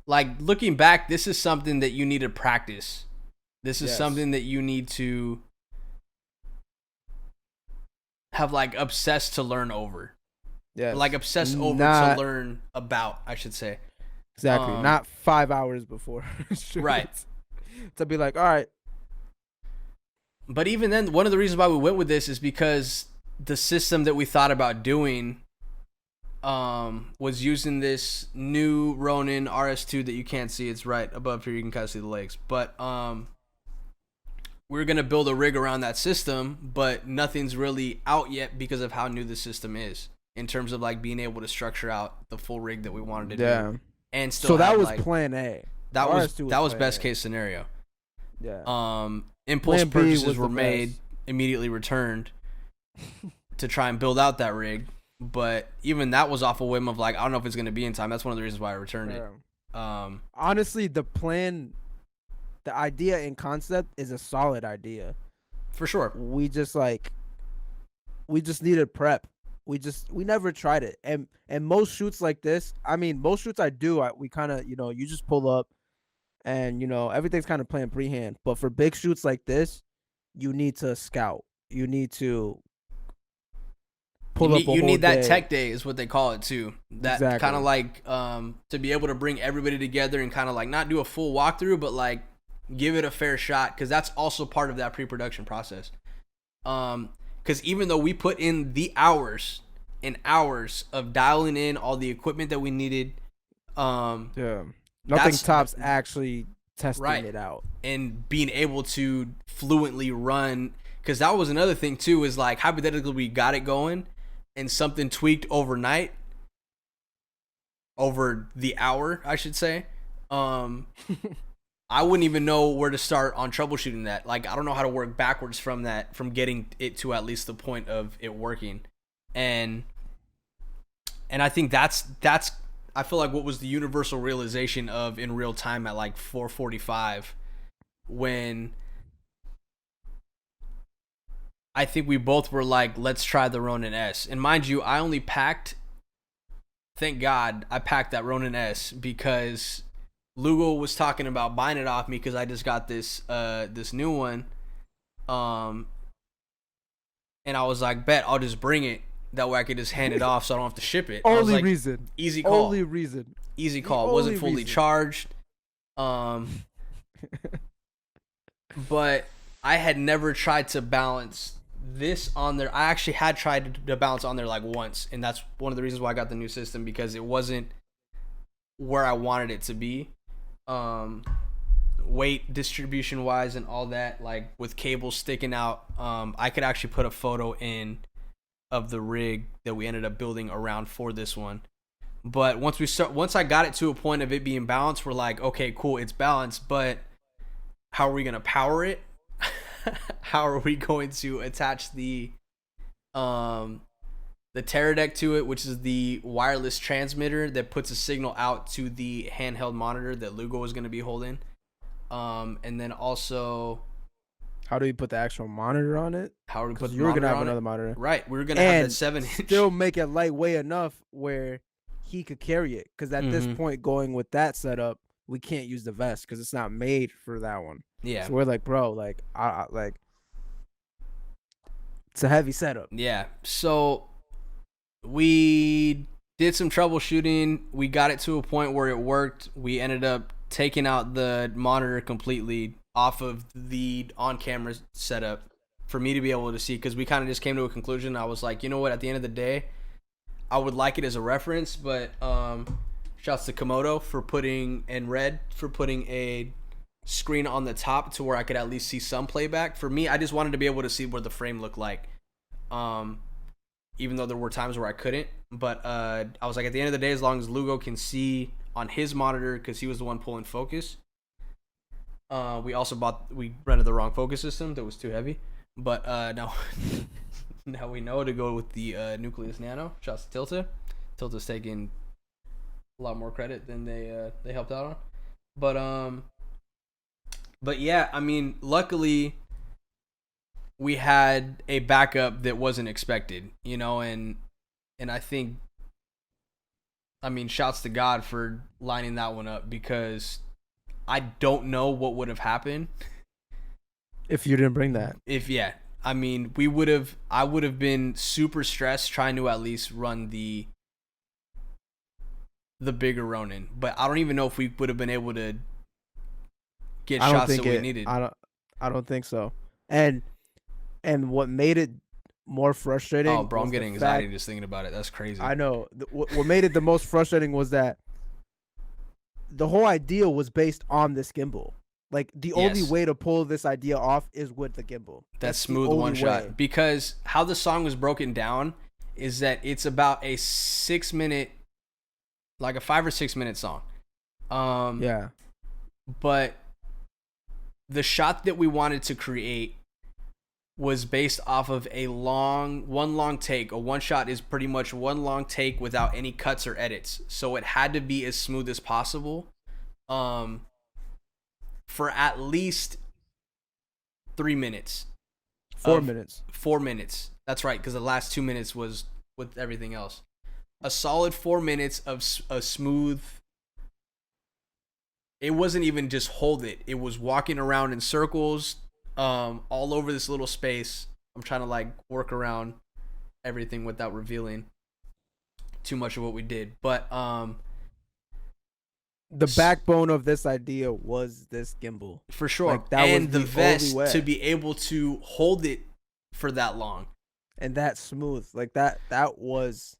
like, looking back, this is something that you need to practice. This is something that you need to have, like, obsessed to learn over. Yeah. Like, obsessed over to learn about, I should say.
Exactly. Not 5 hours before.
Right.
To be like, all right.
But even then, one of the reasons why we went with this is because the system that we thought about doing was using this new Ronin RS2 that you can't see. It's right above here. You can kind of see the legs. But we're going to build a rig around that system, but nothing's really out yet because of how new the system is in terms of, like, being able to structure out the full rig that we wanted to do. And still,
so that was, like, plan A.
That was best case scenario.
Yeah.
Impulse purchases were made, immediately returned to try and build out that rig. But even that was off a whim of, like, I don't know if it's going to be in time. That's one of the reasons why I returned it.
Honestly, the plan, the idea and concept is a solid idea.
For sure.
We just needed prep. We never tried it. And most shoots like this, I mean, most shoots we kind of, you know, you just pull up and, you know, everything's kind of playing pre-hand. But for big shoots like this, you need to scout. You need to pull up a whole
You need that
day.
tech day is what they call it too. That kind of like to be able to bring everybody together and kind of like not do a full walkthrough, but like give it a fair shot, because that's also part of that pre-production process. Because even though we put in the hours and hours of dialing in all the equipment that we needed,
nothing tops actually testing it out
and being able to fluently run. Because that was another thing too, is like hypothetically we got it going and something tweaked overnight, over the hour I should say. I wouldn't even know where to start on troubleshooting that. Like, I don't know how to work backwards from that, from getting it to at least the point of it working. And I think that's I feel like what was the universal realization of in real time at like 4:45, when I think we both were like, let's try the Ronin S. And mind you, I only packed, thank God I packed that Ronin S, because Lugo was talking about buying it off me because I just got this this new one, and I was like, bet I'll just bring it, that way I could just hand it off so I don't have to ship it.
Only
like,
reason.
Easy call.
Only reason.
Easy call. It wasn't fully charged, but I had never tried to balance this on there. I actually had tried to balance on there like once, and that's one of the reasons why I got the new system, because it wasn't where I wanted it to be. Weight distribution wise and all that, like with cables sticking out. I could actually put a photo in of the rig that we ended up building around for this one. But once I got it to a point of it being balanced, we're like, okay, cool, it's balanced, but how are we gonna power it? How are we going to attach the Teradek to it, which is the wireless transmitter that puts a signal out to the handheld monitor that Lugo is going to be holding. And then also,
how do you put the actual monitor on it?
How are we put the
you were gonna have
another
monitor,
right? We were gonna have that 7-inch.
Still make it lightweight enough where he could carry it. Because at this point, going with that setup, we can't use the vest because it's not made for that one.
Yeah.
So we're like, bro, like, I like, it's a heavy setup.
Yeah. So we did some troubleshooting. We got it to a point where it worked. We ended up taking out the monitor completely off of the on-camera setup for me to be able to see, because we kind of just came to a conclusion. I was like, you know what, at the end of the day, I would like it as a reference, but shouts to Komodo for putting, and Red for putting a screen on the top to where I could at least see some playback. For me, I just wanted to be able to see what the frame looked like, even though there were times where I couldn't. But I was like, at the end of the day, as long as Lugo can see on his monitor, because he was the one pulling focus. We rented the wrong focus system that was too heavy, but now we know to go with the Nucleus Nano. Shouts to Tilta. Tilta's taking a lot more credit than they helped out on. But yeah, I mean, luckily we had a backup that wasn't expected, and I think, I mean, shouts to God for lining that one up, because I don't know what would have happened
if you didn't bring that.
I mean, I would have been super stressed trying to at least run the bigger Ronin, but I don't even know if we would have been able to get shots that we needed.
I don't think so. And what made it more frustrating?
Oh, bro, I'm getting anxiety just thinking about it. That's crazy.
I know. What made it the most frustrating was that the whole idea was based on this gimbal. Like, the only way to pull this idea off is with the gimbal.
That's smooth one shot. Because how the song was broken down is that it's about a 6-minute, like a 5 or 6 minute song.
Yeah.
But the shot that we wanted to create was based off of one long take. A one shot is pretty much one long take without any cuts or edits. So it had to be as smooth as possible. For at least 3 minutes.
4 minutes.
4 minutes. That's right, because the last 2 minutes was with everything else. A solid 4 minutes of a smooth. It wasn't even just hold it. It was walking around in circles, all over this little space. I'm trying to like work around everything without revealing too much of what we did. But
the backbone of this idea was this gimbal.
For sure. Like, that and was the vest to be able to hold it for that long.
And that smooth. Like that was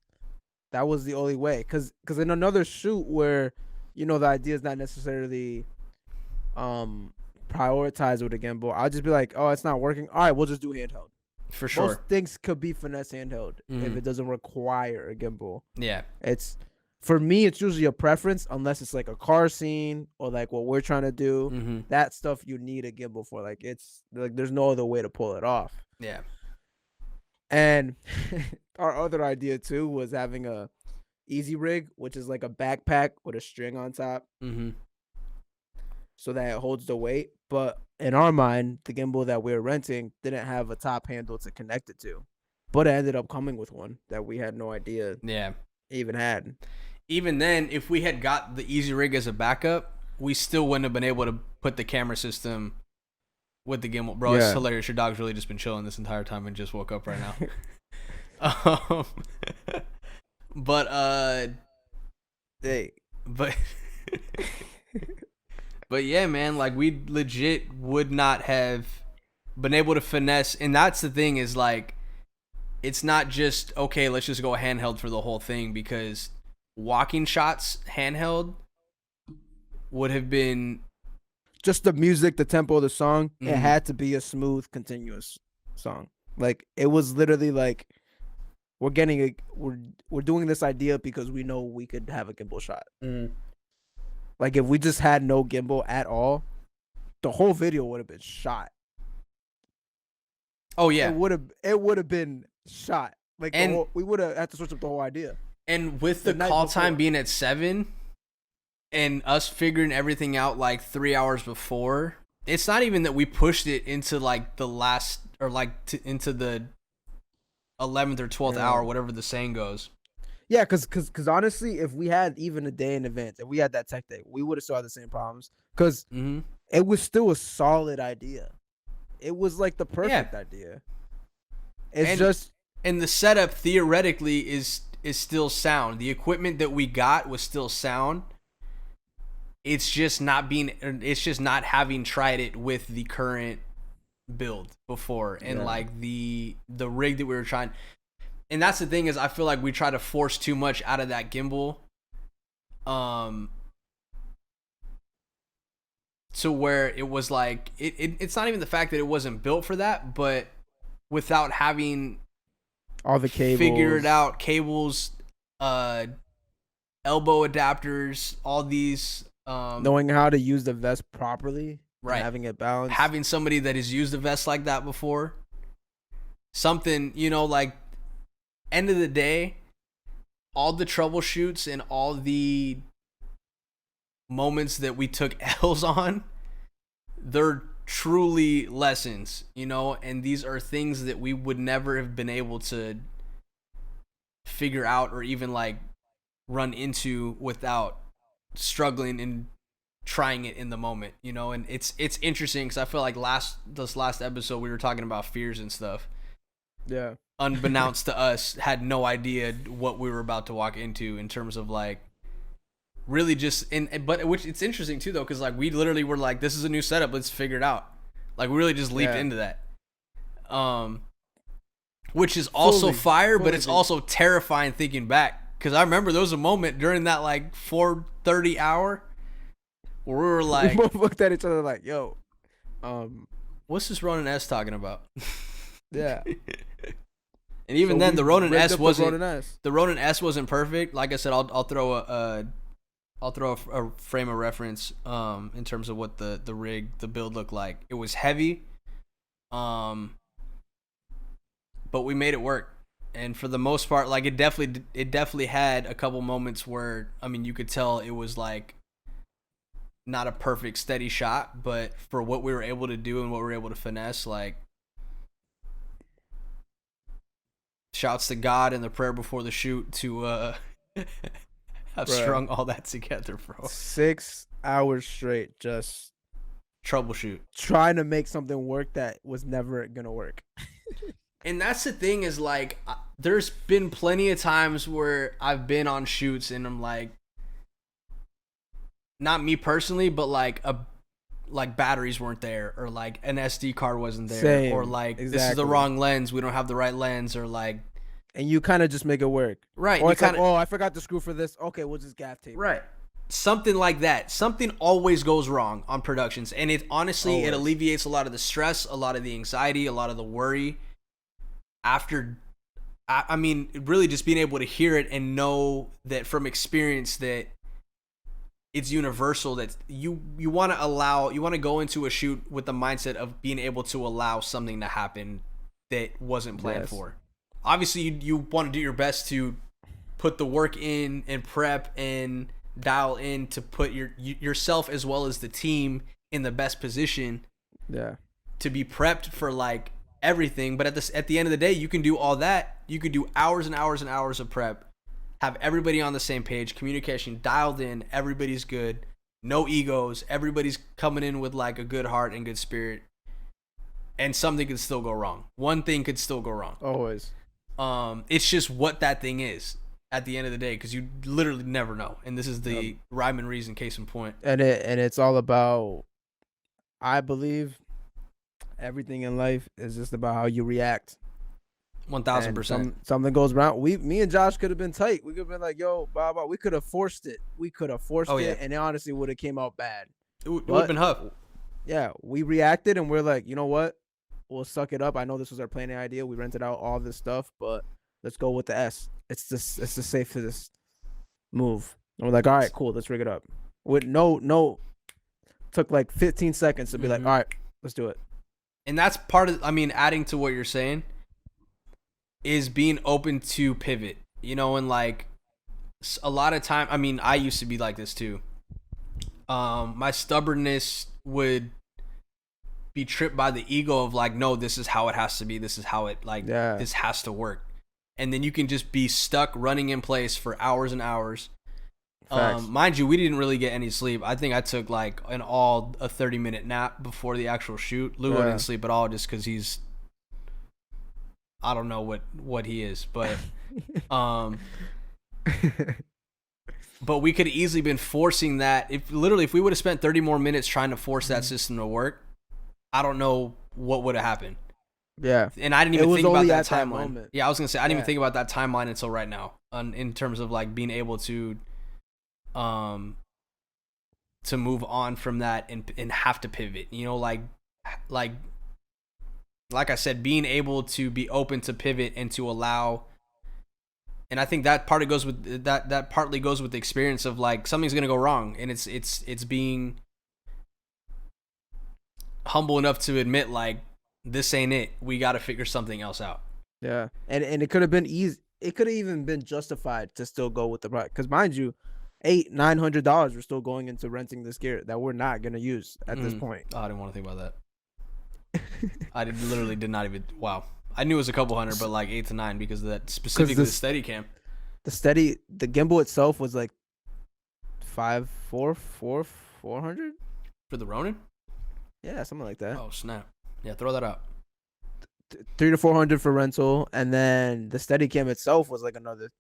the only way. Cause in another shoot where, the idea is not necessarily prioritize with a gimbal, I'll just be like, oh, it's not working. All right, we'll just do handheld.
For sure.
Most things could be finesse handheld if it doesn't require a gimbal.
Yeah.
For me, it's usually a preference unless it's like a car scene or like what we're trying to do. That stuff you need a gimbal for. Like it's like there's no other way to pull it off.
Yeah.
And our other idea too was having a easy rig, which is like a backpack with a string on top, so that it holds the weight. But in our mind, the gimbal that we were renting didn't have a top handle to connect it to, but it ended up coming with one that we had no idea.
Yeah.
Even had.
Even then, if we had got the easy rig as a backup, we still wouldn't have been able to put the camera system with the gimbal. Bro, It's hilarious. Your dog's really just been chilling this entire time and just woke up right now. But yeah, man, like we legit would not have been able to finesse. And that's the thing is like, it's not just, okay, let's just go handheld for the whole thing, because walking shots handheld would have been
just the music, the tempo of the song. It had to be a smooth, continuous song. Like it was literally like we're doing this idea because we know we could have a gimbal shot. Like if we just had no gimbal at all, the whole video would have been shot.
Oh yeah,
it would have been shot. Like we would have had to switch up the whole idea.
And with the call time being at 7, and us figuring everything out like 3 hours before, it's not even that we pushed it into like the last or like into the 11th or 12th hour, whatever the saying goes.
Yeah, because honestly, if we had even a day in advance, if we had that tech day, we would have still had the same problems. Because it was still a solid idea. It was like the perfect idea.
And the setup theoretically is still sound. The equipment that we got was still sound. It's just not having tried it with the current build before, and like the rig that we were trying. And that's the thing is, I feel like we try to force too much out of that gimbal. To where it was like, it's not even the fact that it wasn't built for that, but without having
all the cables,
figured out cables, elbow adapters, all these,
knowing how to use the vest properly,
right?
Having it balanced,
having somebody that has used a vest like that before, something, like, end of the day, all the troubleshoots and all the moments that we took L's on, they're truly lessons, and these are things that we would never have been able to figure out or even like run into without struggling and trying it in the moment, and it's interesting because I feel like this last episode we were talking about fears and stuff.
Yeah.
Unbeknownst to us, had no idea what we were about to walk into in terms of like really just but which it's interesting too though, because like we literally were like, this is a new setup, let's figure it out. Like we really just leaped into that, which is also fire, but it's also terrifying thinking back, because I remember there was a moment during that like 4:30 hour where we were like,
we both looked at each other like, yo,
what's this Ronin S talking about?
Yeah.
And even then, the Ronin S wasn't perfect. Like I said, I'll throw a frame of reference in terms of what the build looked like. It was heavy, but we made it work. And for the most part, like it definitely had a couple moments where, I mean, you could tell it was like not a perfect steady shot, but for what we were able to do and what we were able to finesse, like, shouts to God and the prayer before the shoot to have strung all that together, bro.
6 hours straight, just
troubleshoot,
trying to make something work that was never gonna work.
And that's the thing is, like, there's been plenty of times where I've been on shoots and I'm like, not me personally, but like batteries weren't there, or like an SD card wasn't there. Same, or like this is the wrong lens, we don't have the right lens, or like,
and you kind of just make it work,
right?
Or it's like, oh, I forgot the screw for this. Okay, we'll just gaff tape.
Right. something like that. Something always goes wrong on productions, and it honestly it alleviates a lot of the stress, a lot of the anxiety, a lot of the worry. After, I mean, really just being able to hear it and know that from experience that it's universal, that you want to go into a shoot with the mindset of being able to allow something to happen that wasn't planned for. Obviously, you want to do your best to put the work in and prep and dial in to put yourself as well as the team in the best position.
Yeah.
To be prepped for like everything, but at the end of the day, you can do all that. You could do hours and hours and hours of prep. Have everybody on the same page, communication dialed in, everybody's good, no egos, everybody's coming in with like a good heart and good spirit, and something could still go wrong. One thing could still go wrong.
Always.
It's just what that thing is at the end of the day, because you literally never know. And this is the rhyme and reason, case in point.
And it's all about, I believe, everything in life is just about how you react.
1000%.
Something goes wrong. Me and Josh could have been tight. We could have been like, yo, blah, blah. We could have forced it. And it honestly would have came out bad.
It would have been tough.
Yeah, we reacted and we're like, you know what? We'll suck it up. I know this was our planning idea. We rented out all this stuff, but let's go with the S. It's the safest move. And we're like, all right, cool. Let's rig it up. With no, took like 15 seconds to be like, all right, let's do it.
And that's part of, I mean, adding to what you're saying, is being open to pivot, and like a lot of time, I mean, I used to be like this too. My stubbornness would be tripped by the ego of like, no, this is how it has to be. This is how it this has to work. And then you can just be stuck running in place for hours and hours. Mind you, we didn't really get any sleep. I think I took like a 30-minute nap before the actual shoot. Lugo didn't sleep at all just because he's, I don't know what he is, but but we could easily been forcing that. If we would have spent 30 more minutes trying to force that system to work, I don't know what would have happened.
Yeah.
And I didn't even think about that timeline.
Moment.
Yeah, I was going to say I didn't even think about that timeline until right now, in terms of like being able to move on from that and have to pivot. Like I said, being able to be open to pivot and to allow, and I think that partly goes with the experience of like something's gonna go wrong, and it's being humble enough to admit like this ain't it. We got to figure something else out.
Yeah, and it could have been easy. It could have even been justified to still go with the product, because mind you, $800-900 we're still going into renting this gear that we're not gonna use at this point.
Oh, I didn't want to think about that. I literally did not even. Wow, I knew it was a couple hundred, but like 8 to 9 because of that, specifically the Steadicam.
The gimbal itself was like 400
for the Ronin.
Yeah, something like that.
Oh snap! Yeah, throw that out.
300 to 400 for rental, and then the Steadicam itself was like another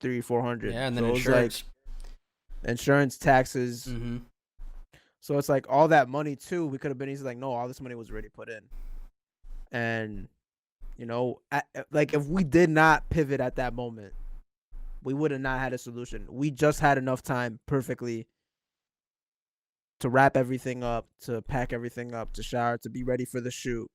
300-400.
Yeah, and then insurance,
insurance, taxes.
Mm-hmm.
So it's like all that money too. We could have been easily like, no, all this money was already put in. And, like if we did not pivot at that moment, we would have not had a solution. We just had enough time perfectly to wrap everything up, to pack everything up, to shower, to be ready for the shoot.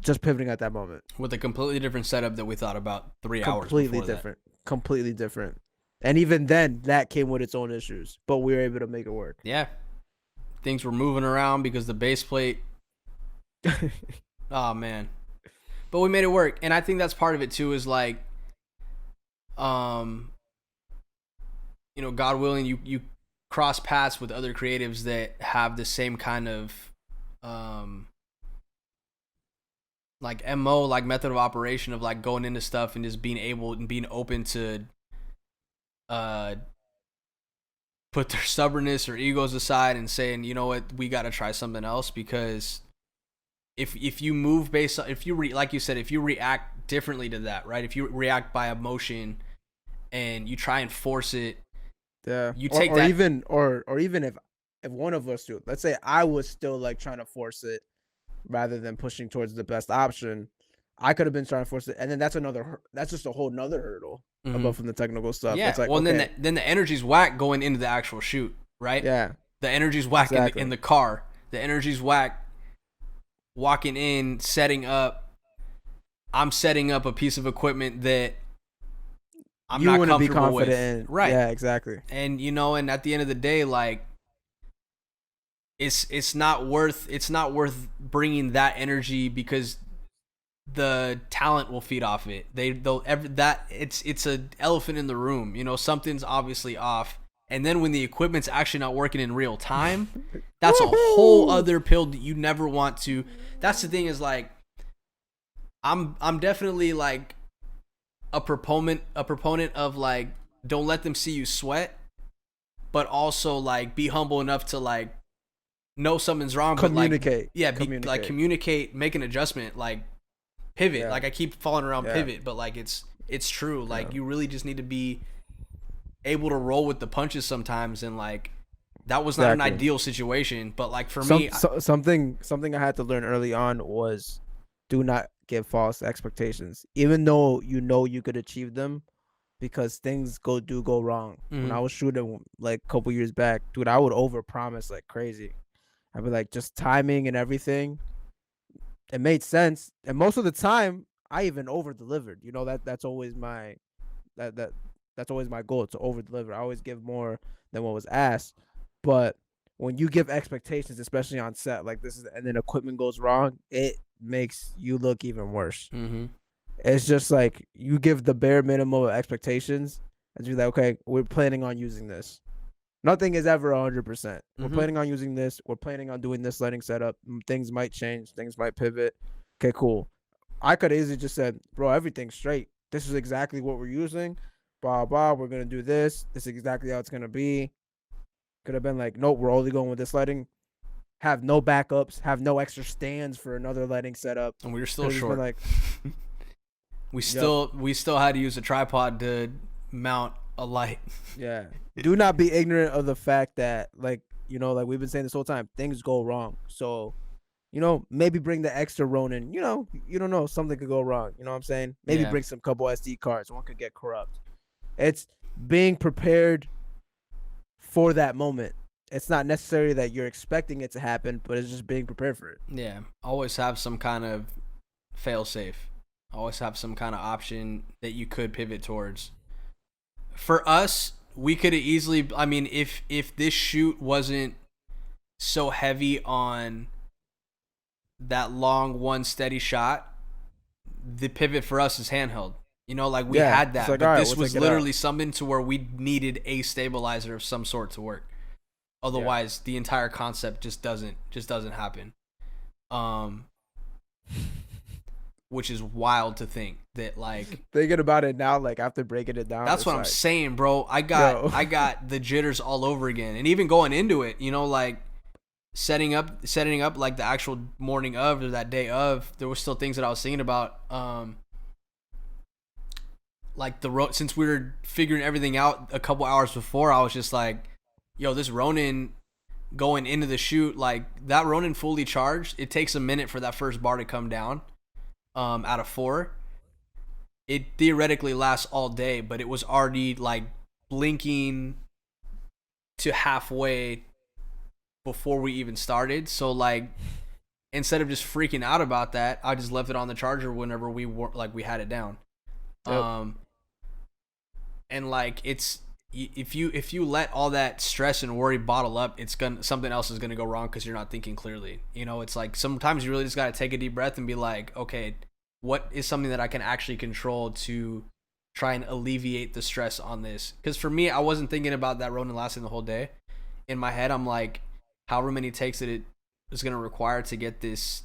Just pivoting at that moment.
With a completely different setup that we thought about 3 hours before that.
Completely different. And even then, that came with its own issues, but we were able to make it work.
Yeah. Things were moving around because the base plate. Oh, man. But we made it work. And I think that's part of it, too, is like, God willing, you cross paths with other creatives that have the same kind of, like, MO, like, method of operation of, like, going into stuff and just being able and being open to, put their stubbornness or egos aside and saying, you know what, we got to try something else. Because if you move based on, like you said, if you react differently to that, right? If you react by emotion and you try and force it,
yeah,
you take
or even if one of us do, let's say I was still like trying to force it rather than pushing towards the best option, I could have been trying to force it, and then that's just a whole nother hurdle. above from the technical stuff.
Yeah.
It's like,
well,
okay,
then the energy's whack going into the actual shoot, right?
yeah,
The energy's whack
exactly.
in the car. The energy's whack walking in, setting up. I'm setting up a piece of equipment that I'm
you
not
wouldn't be
comfortable with.
confident in.
Right.
Yeah, exactly.
And and at the end of the day, like it's not worth bringing that energy because the talent will feed off it. It's an elephant in the room. Something's obviously off. And then when the equipment's actually not working in real time, that's a whole other pill that you never want to. That's the thing is like I'm definitely like a proponent of like don't let them see you sweat, but also like be humble enough to like know something's wrong.
Communicate.
But like communicate, make an adjustment, like pivot.
Yeah.
Like I keep falling around pivot, but like it's true. Like you really just need to be able to roll with the punches sometimes, and like that was not an ideal situation, but like for me,
something I had to learn early on was do not give false expectations, even though you could achieve them, because things do go wrong. When I was shooting like a couple years back, dude, I would overpromise like crazy. I'd be like, just timing and everything, it made sense, and most of the time I even over delivered. That's always my that's always my goal, to over deliver. I always give more than what was asked. But when you give expectations, especially on set, like this is, and then equipment goes wrong, it makes you look even worse. It's just like you give the bare minimum of expectations and you're like, okay, we're planning on using this. Nothing is ever 100%. We're planning on using this. We're planning on doing this lighting setup. Things might change. Things might pivot. Okay, cool. I could easily just said, bro, everything's straight. This is exactly what we're using. Blah, blah, we're going to do this. This is exactly how it's going to be. Could have been like, nope, we're only going with this lighting. Have no backups. Have no extra stands for another lighting setup.
And we were still short.
Like,
we still had to use a tripod to mount a light.
Yeah. Do not be ignorant of the fact that, like we've been saying this whole time, things go wrong. So, maybe bring the extra Ronin. You don't know. Something could go wrong. You know what I'm saying? Maybe bring some couple SD cards. One could get corrupt. It's being prepared for that moment. It's not necessarily that you're expecting it to happen, but it's just being prepared for it.
Yeah. Always have some kind of fail safe. Always have some kind of option that you could pivot towards. For us, we could have easily, I mean, if this shoot wasn't so heavy on that long one steady shot, the pivot for us is handheld. Like we had that,
like,
but
right,
this was literally something to where we needed a stabilizer of some sort to work. Otherwise, the entire concept just doesn't happen. Which is wild to think that, like,
thinking about it now, like after breaking it down.
That's what I'm saying, bro. I got the jitters all over again, and even going into it, like setting up like the actual morning of or that day of, there was still things that I was thinking about. Like the road, since we were figuring everything out a couple hours before, I was just like, yo, this Ronin going into the shoot, like that Ronin fully charged, it takes a minute for that first bar to come down out of 4. It theoretically lasts all day, but it was already like blinking to halfway before we even started. So like instead of just freaking out about that, I just left it on the charger whenever we had it down. Yep. And like it's, if you let all that stress and worry bottle up, something else is gonna go wrong because you're not thinking clearly. It's like sometimes you really just gotta take a deep breath and be like, okay, what is something that I can actually control to try and alleviate the stress on this? Because for me, I wasn't thinking about that Ronin lasting the whole day. In my head, I'm like, however many takes that it is gonna require to get this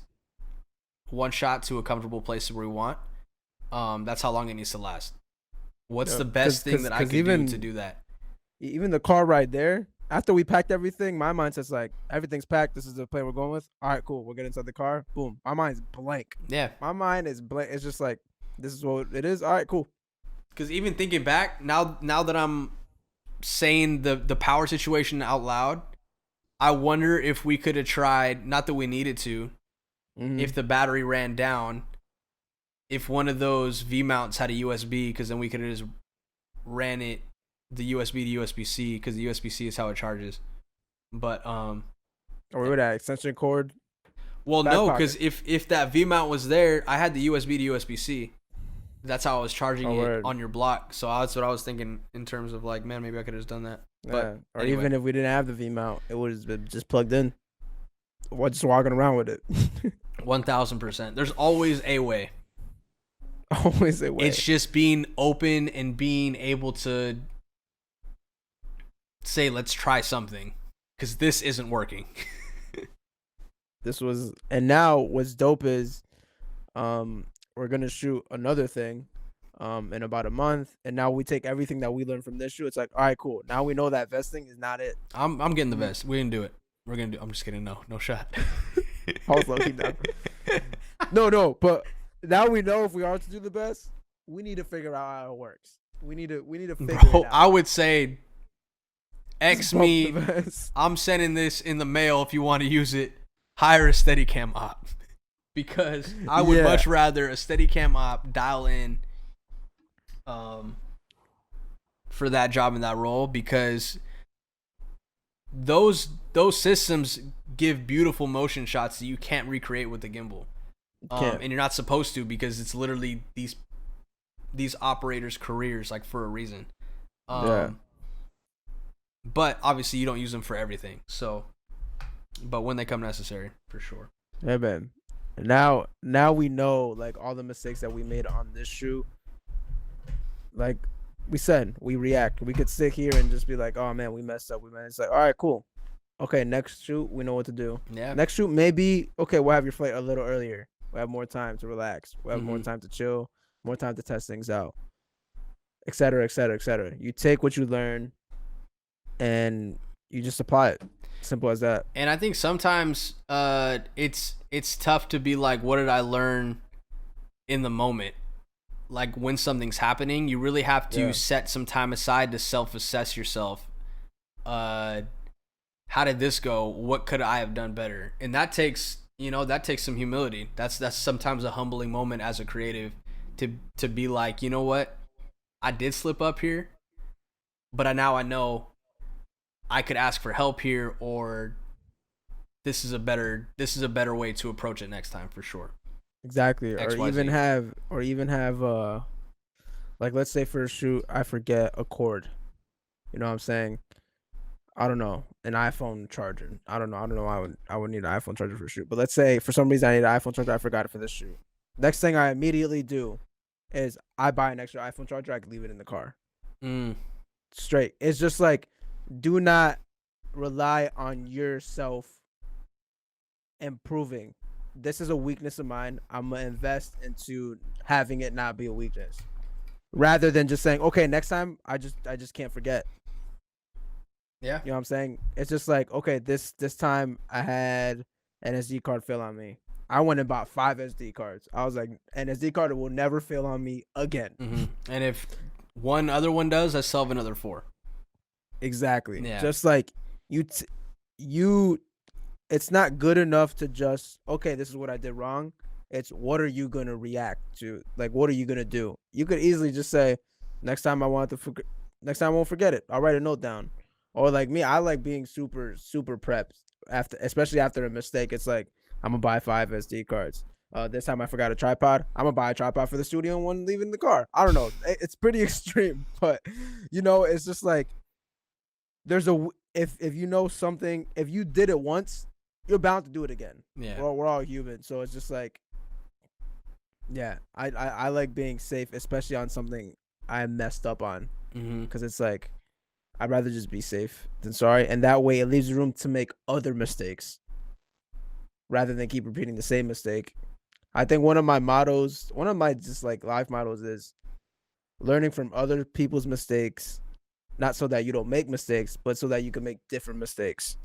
one shot to a comfortable place where we want. That's how long it needs to last. What's the best thing that I could do to do that?
Even the car ride there, after we packed everything, my mindset's like, everything's packed. This is the plan we're going with. All right, cool. We'll get inside the car. Boom. My mind's blank.
Yeah.
My mind is blank. It's just like, this is what it is. All right, cool.
Because even thinking back, now that I'm saying the power situation out loud, I wonder if we could have tried, not that we needed to, if the battery ran down, if one of those V mounts had a USB, because then we could have just ran it the USB to USB-C because the USB-C is how it charges. But
Or with that extension cord.
well,
Back
no,
pocket.
because if that V mount was there, I had the USB to USB-C. That's how I was charging
Oh,
it
word.
on your block. So that's what I was thinking in terms of like, man, maybe I could have just done that. But
Yeah. Or
anyway.
even if we didn't have the V mount, it would have been just plugged in. Or just walking around with it.
1000%. There's always a way.
Always a way.
It's just being open and being able to say, let's try something, because this isn't working.
This was, and now what's dope is, we're gonna shoot another thing, in about a month, and now we take everything that we learned from this shoot. It's like, all right, cool. Now we know that vesting is not it.
I'm getting the vest. We didn't do it. We're gonna do. I'm just kidding. No shot.
I was lucky now. No, but now we know if we are to do the best, we need to figure out how it works. We need to figure it out.
I would say, X
Bump
me.
the vest.
I'm sending this in the mail if you want to use it. Hire a Steadicam op, because I would much rather a Steadicam op dial in for that job and that role, because those systems give beautiful motion shots that you can't recreate with the gimbal. And you're not supposed to, because it's literally these operators' careers, like, for a reason. But obviously you don't use them for everything. So, but when they come necessary, for sure.
Yeah, man. Now we know, like, all the mistakes that we made on this shoot. Like we said, we react. We could sit here and just be like, oh man, we messed up. It's like, all right, cool. Okay, next shoot, we know what to do.
Yeah.
Next shoot, maybe, okay, we'll have your flight a little earlier. We have more time to relax. We have more time to chill, more time to test things out, et cetera, et cetera, et cetera. You take what you learn and you just apply it. Simple as that.
And I think sometimes it's tough to be like, what did I learn in the moment? Like, when something's happening, you really have to set some time aside to self-assess yourself. How did this go? What could I have done better? And that takes some humility. That's sometimes a humbling moment as a creative, to be like, you know what? I did slip up here, but now I know I could ask for help here, or this is a better way to approach it next time, for sure.
Exactly.
XYZ.
Or even have like, let's say for a shoot I forget a cord. You know what I'm saying? I don't know, an iPhone charger. I don't know why I would need an iPhone charger for a shoot. But let's say for some reason I need an iPhone charger, I forgot it for this shoot. Next thing I immediately do is I buy an extra iPhone charger, I can leave it in the car. Straight. It's just like, do not rely on yourself improving. This is a weakness of mine. I'm gonna invest into having it not be a weakness, rather than just saying, okay, next time I just can't forget.
Yeah.
You know what I'm saying? It's just like, okay, this time I had an SD card fail on me. I went and bought 5 SD cards. I was like, an SD card will never fail on me again.
And if one other one does, I still have another 4.
Exactly.
Yeah.
Just like you it's not good enough to just, okay, this is what I did wrong. It's, what are you going to react to? Like, what are you going to do? You could easily just say, next time I won't forget it. I'll write a note down. Or like me, I like being super, super prepped especially after a mistake. It's like, I'm going to buy 5 SD cards. This time I forgot a tripod. I'm going to buy a tripod for the studio and one leaving the car. I don't know. It's pretty extreme, but it's just like, if you know something, if you did it once, you're bound to do it again.
Yeah.
We're all human. So it's just like, yeah, I like being safe, especially on something I messed up on. Because it's like, I'd rather just be safe than sorry. And that way it leaves room to make other mistakes rather than keep repeating the same mistake. I think one of my just like life mottos is learning from other people's mistakes, not so that you don't make mistakes, but so that you can make different mistakes.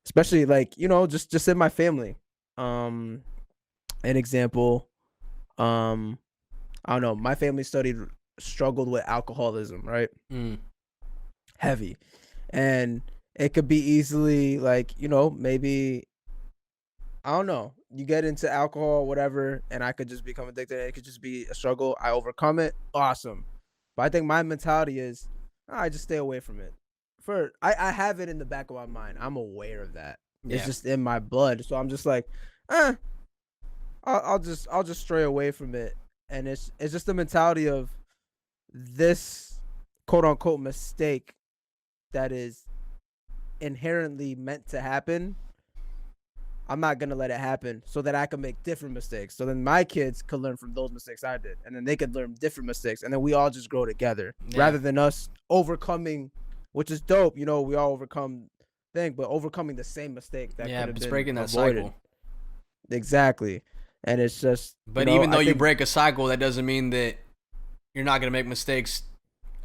Especially like, just in my family. An example, I don't know, my family struggled with alcoholism, right? Heavy. And it could be easily like, maybe, I don't know, you get into alcohol, whatever, and I could just become addicted. It could just be a struggle. I overcome it. Awesome. But I think my mentality is I just stay away from it. I have it in the back of my mind. I'm aware of that. It's
Yeah.
just in my blood. So I'm just like, eh, I'll just stray away from it. And it's just the mentality of this quote unquote mistake that is inherently meant to happen. I'm not gonna let it happen so that I can make different mistakes. So then my kids could learn from those mistakes I did, and then they could learn different mistakes, and then we all just grow together rather than us overcoming, which is dope. We all overcome but overcoming the same mistake that could have
it's
been
breaking that
avoided.
cycle.
Exactly, and it's just.
But even though you break a cycle, that doesn't mean that you're not gonna make mistakes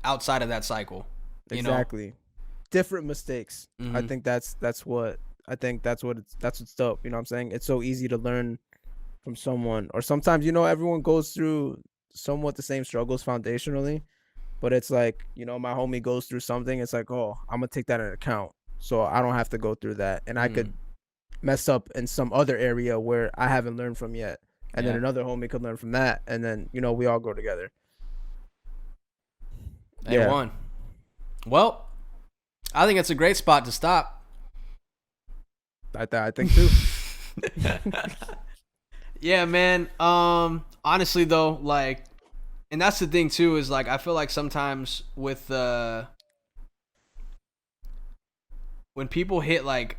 outside of that cycle.
Exactly, different mistakes.
Mm-hmm.
I think that's what. I think that's what's dope. You know what I'm saying? It's so easy to learn from someone, or sometimes everyone goes through somewhat the same struggles foundationally, but it's like my homie goes through something. It's like, oh, I'm gonna take that into account, so I don't have to go through that, and I could mess up in some other area where I haven't learned from yet, and then another homie could learn from that, and then we all grow together.
A1. Well, I think it's a great spot to stop.
I think too.
Yeah, man. Honestly though, like, and that's the thing too, is like I feel like sometimes with when people hit like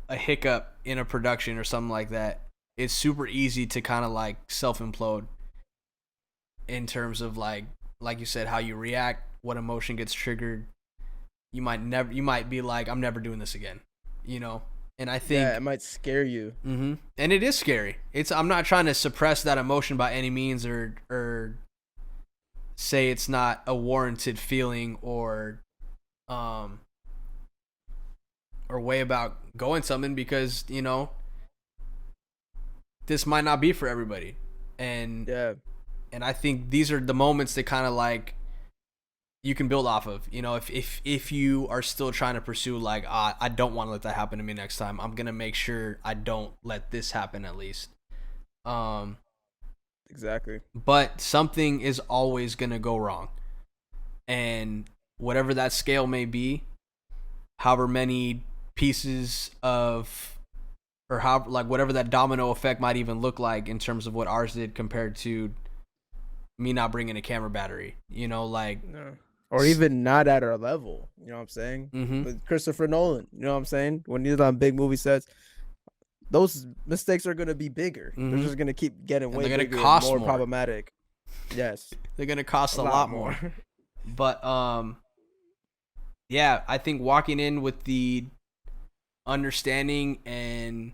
a hiccup in a production or something like that, it's super easy to kind of like self-implode in terms of like you said, how you react, what emotion gets triggered. You might be like, I'm never doing this again, And I think
it might scare you.
Mm-hmm. And it is scary. I'm not trying to suppress that emotion by any means, or say it's not a warranted feeling or way about going something, because this might not be for everybody, and I think these are the moments that kind of like you can build off of. If you are still trying to pursue like, I don't want to let that happen to me next time, I'm gonna make sure I don't let this happen at least.
Exactly.
But something is always gonna go wrong, and whatever that scale may be, however many pieces of, or how, like, whatever that domino effect might even look like in terms of what ours did compared to me not bringing a camera battery,
or even not at our level, you know what I'm saying?
Mm-hmm.
With Christopher Nolan, you know what I'm saying? When he's on big movie sets, those mistakes are gonna be bigger. Mm-hmm. They're just gonna keep getting way bigger, and more problematic. Yes,
they're gonna cost a lot more. But yeah, I think walking in with the understanding and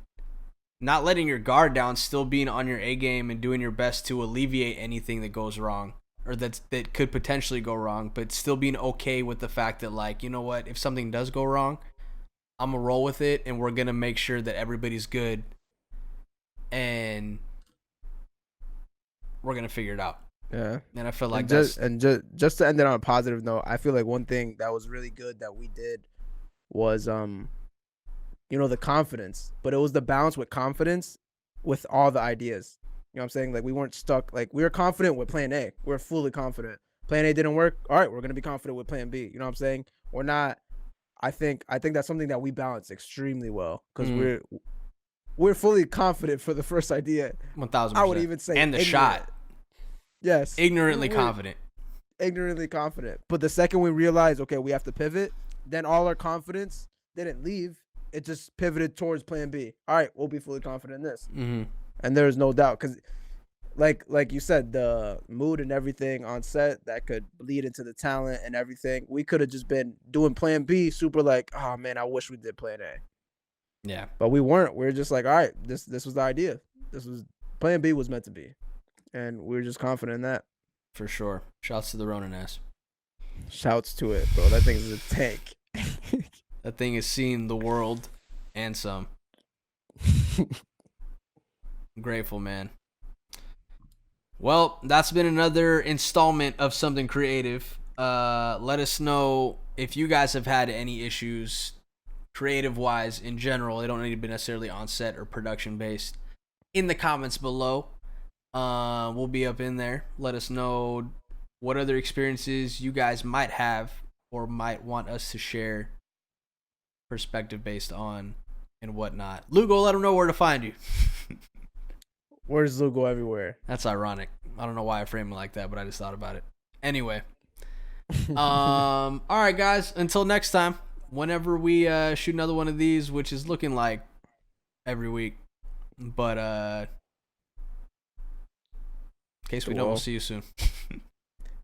not letting your guard down, still being on your A game and doing your best to alleviate anything that goes wrong, or that could potentially go wrong, but still being okay with the fact that, like, you know what, if something does go wrong, I'm gonna roll with it, and we're gonna make sure that everybody's good, and we're gonna figure it out.
Yeah.
And I feel like
just to end it on a positive note, I feel like one thing that was really good that we did was the confidence, but it was the balance with confidence with all the ideas. You know what I'm saying? Like, we weren't stuck. Like, we were confident with plan A. We're fully confident. Plan A didn't work. All right, we're going to be confident with plan B. You know what I'm saying? We're not. I think that's something that we balance extremely well, because we're fully confident for the first idea.
1,000%.
I would even say,
and the shot.
Yes.
Ignorantly confident.
Ignorantly confident. But the second we realize, okay, we have to pivot, then all our confidence didn't leave. It just pivoted towards plan B. All right, we'll be fully confident in this.
Mm-hmm.
And there's no doubt, because like you said, the mood and everything on set that could bleed into the talent and everything. We could have just been doing plan B, super like, oh man, I wish we did plan A.
Yeah.
But we weren't. We were just like, all right, this was the idea. This was plan B was meant to be. And we were just confident in that.
For sure. Shouts to the Ronin ass.
Shouts to it, bro. That thing's a tank.
That thing has seen the world and some. I'm grateful, man. Well, that's been another installment of Something Creative. Let us know if you guys have had any issues creative-wise in general. They don't need to be necessarily on set or production-based. In the comments below. We'll be up in there. Let us know what other experiences you guys might have or might want us to share perspective based on and whatnot. Lugo, let them know where to find you.
Where's Lugo everywhere?
That's ironic. I don't know why I framed it like that, but I just thought about it. Anyway. All right, guys. Until next time, whenever we shoot another one of these, which is looking like every week. But in case we don't, we'll see you soon.